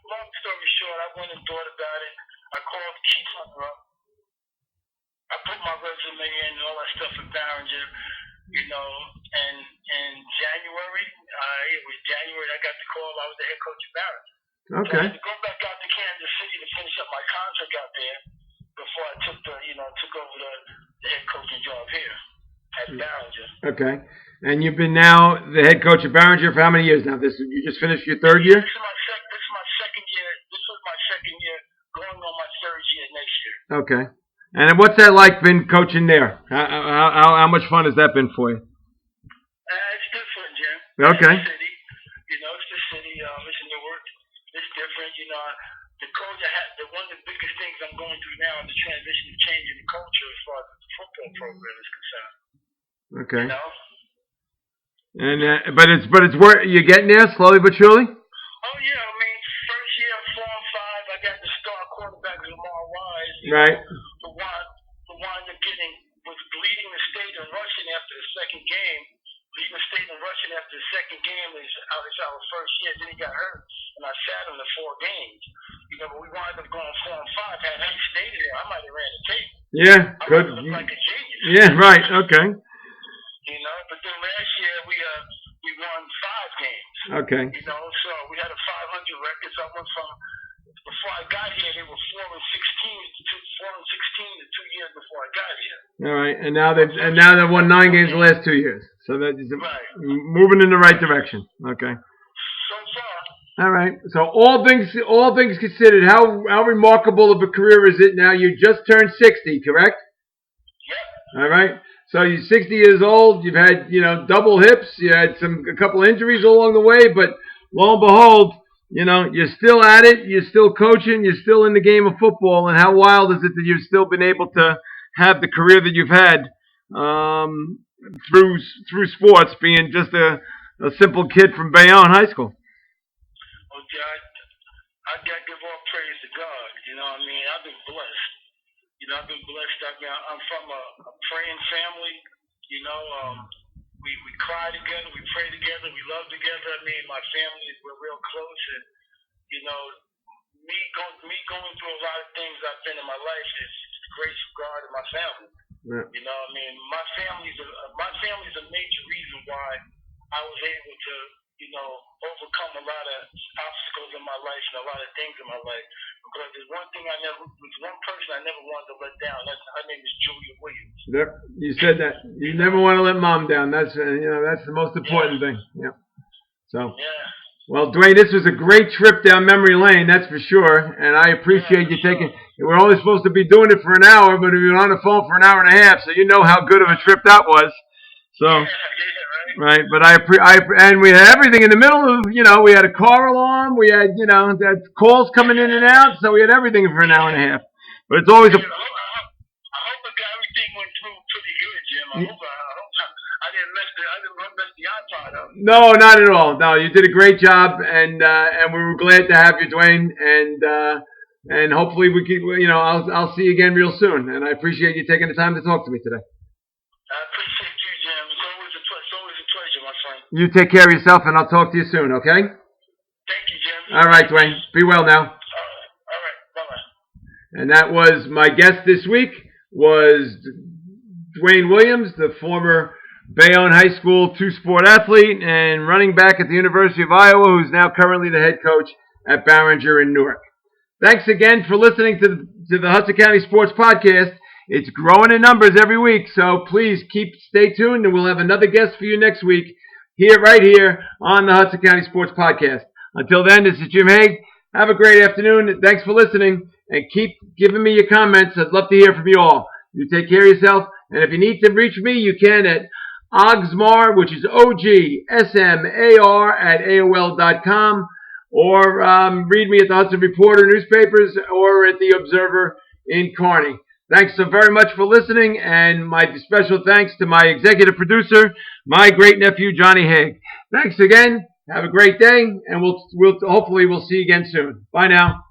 Long story short, I went and thought about it. I called Keith Hunter up. I put my resume in and all that stuff at Barringer, and in January, I got the call. I was the head coach at Barringer. Okay. So I had to go back out to Kansas City to finish up my contract out there before I took over the head coaching job here at Barringer. Okay. And you've been now the head coach at Barringer for how many years now? You just finished your third year? This is my second year. This was my second year, going on my third year next year. Okay. And what's that like been coaching there? How much fun has that been for you? It's different, Jim. Okay. It's the city. It's the city. It's in Newark. It's different. The coach one of the biggest things I'm going through now is the transition of changing the culture as far as the football program is concerned. Okay. And but it's where you're getting there slowly but surely. Oh yeah, I mean, first year 4 and 5, I got the star quarterback Lamar Wise. Right. Who wound up was leading the state in rushing after the second game. Leading the state in rushing after the second game is our first year. Then he got hurt, and I sat him the 4 games. But we wound up going 4 and 5. Had he stayed there, I might have ran the tape. Yeah, good. I looked like a genius. Yeah, right. Okay. But then last year we won 5 games. Okay. So we had a 500 record. So I went from before I got here, they were 4 and 16 the 2 years before I got here. All right, and now they've won 9 games the last 2 years. So that's right. Moving in the right direction. Okay. So far. All right. So all things considered, how remarkable of a career is it now? You just turned 60, correct? Yeah. All right. So you're 60 years old. You've had double hips. You had a couple injuries along the way, but lo and behold, you're still at it. You're still coaching. You're still in the game of football. And how wild is it that you've still been able to have the career that you've had through sports, being just a simple kid from Bayonne High School? Okay, I got to give all praise to God. I've been blessed. I've been blessed. I'm from a praying family. We cry together, we pray together, we love together. My family, we're real close, and me going through a lot of things I've been in my life is the grace of God and my family. Yeah. My family's a major reason why I was able to overcome a lot of obstacles in my life and a lot of things in my life. Because there's one person I never wanted to let down. Her name is Julia Williams. Yep, you said that. You never want to let mom down. That's that's the most important thing. Yeah. So. Yeah. Well, Dwayne, this was a great trip down memory lane, that's for sure. And I appreciate you taking. We're only supposed to be doing it for an hour, but we were on the phone for an hour and a half, so you know how good of a trip that was. So. Yeah. Right, but and we had everything in the middle of, we had a car alarm, we had, that calls coming in and out, so we had everything for an hour and a half. But it's always I hope I didn't mess the iPod up. No, not at all. No, you did a great job, and we were glad to have you, Dwayne, and hopefully we can, I'll see you again real soon. And I appreciate you taking the time to talk to me today. I appreciate you, Jim. It's always a pleasure, my friend. You take care of yourself, and I'll talk to you soon. Okay? Thank you, Jim. All right, Dwayne. Be well now. All right. Bye-bye. And that was my guest this week, was Dwayne Williams, the former Bayonne High School two-sport athlete and running back at the University of Iowa, who's now currently the head coach at Barringer in Newark. Thanks again for listening to the Hudson County Sports Podcast. It's growing in numbers every week, so please stay tuned, and we'll have another guest for you next week, right here on the Hudson County Sports Podcast. Until then, this is Jim Haig. Have a great afternoon. Thanks for listening, and keep giving me your comments. I'd love to hear from you all. You take care of yourself, and if you need to reach me, you can at Ogsmar, which is OGSMAR at AOL.com, or read me at the Hudson Reporter newspapers or at the Observer in Kearney. Thanks so very much for listening, and my special thanks to my executive producer, my great nephew, Johnny Haig. Thanks again. Have a great day, and we'll hopefully see you again soon. Bye now.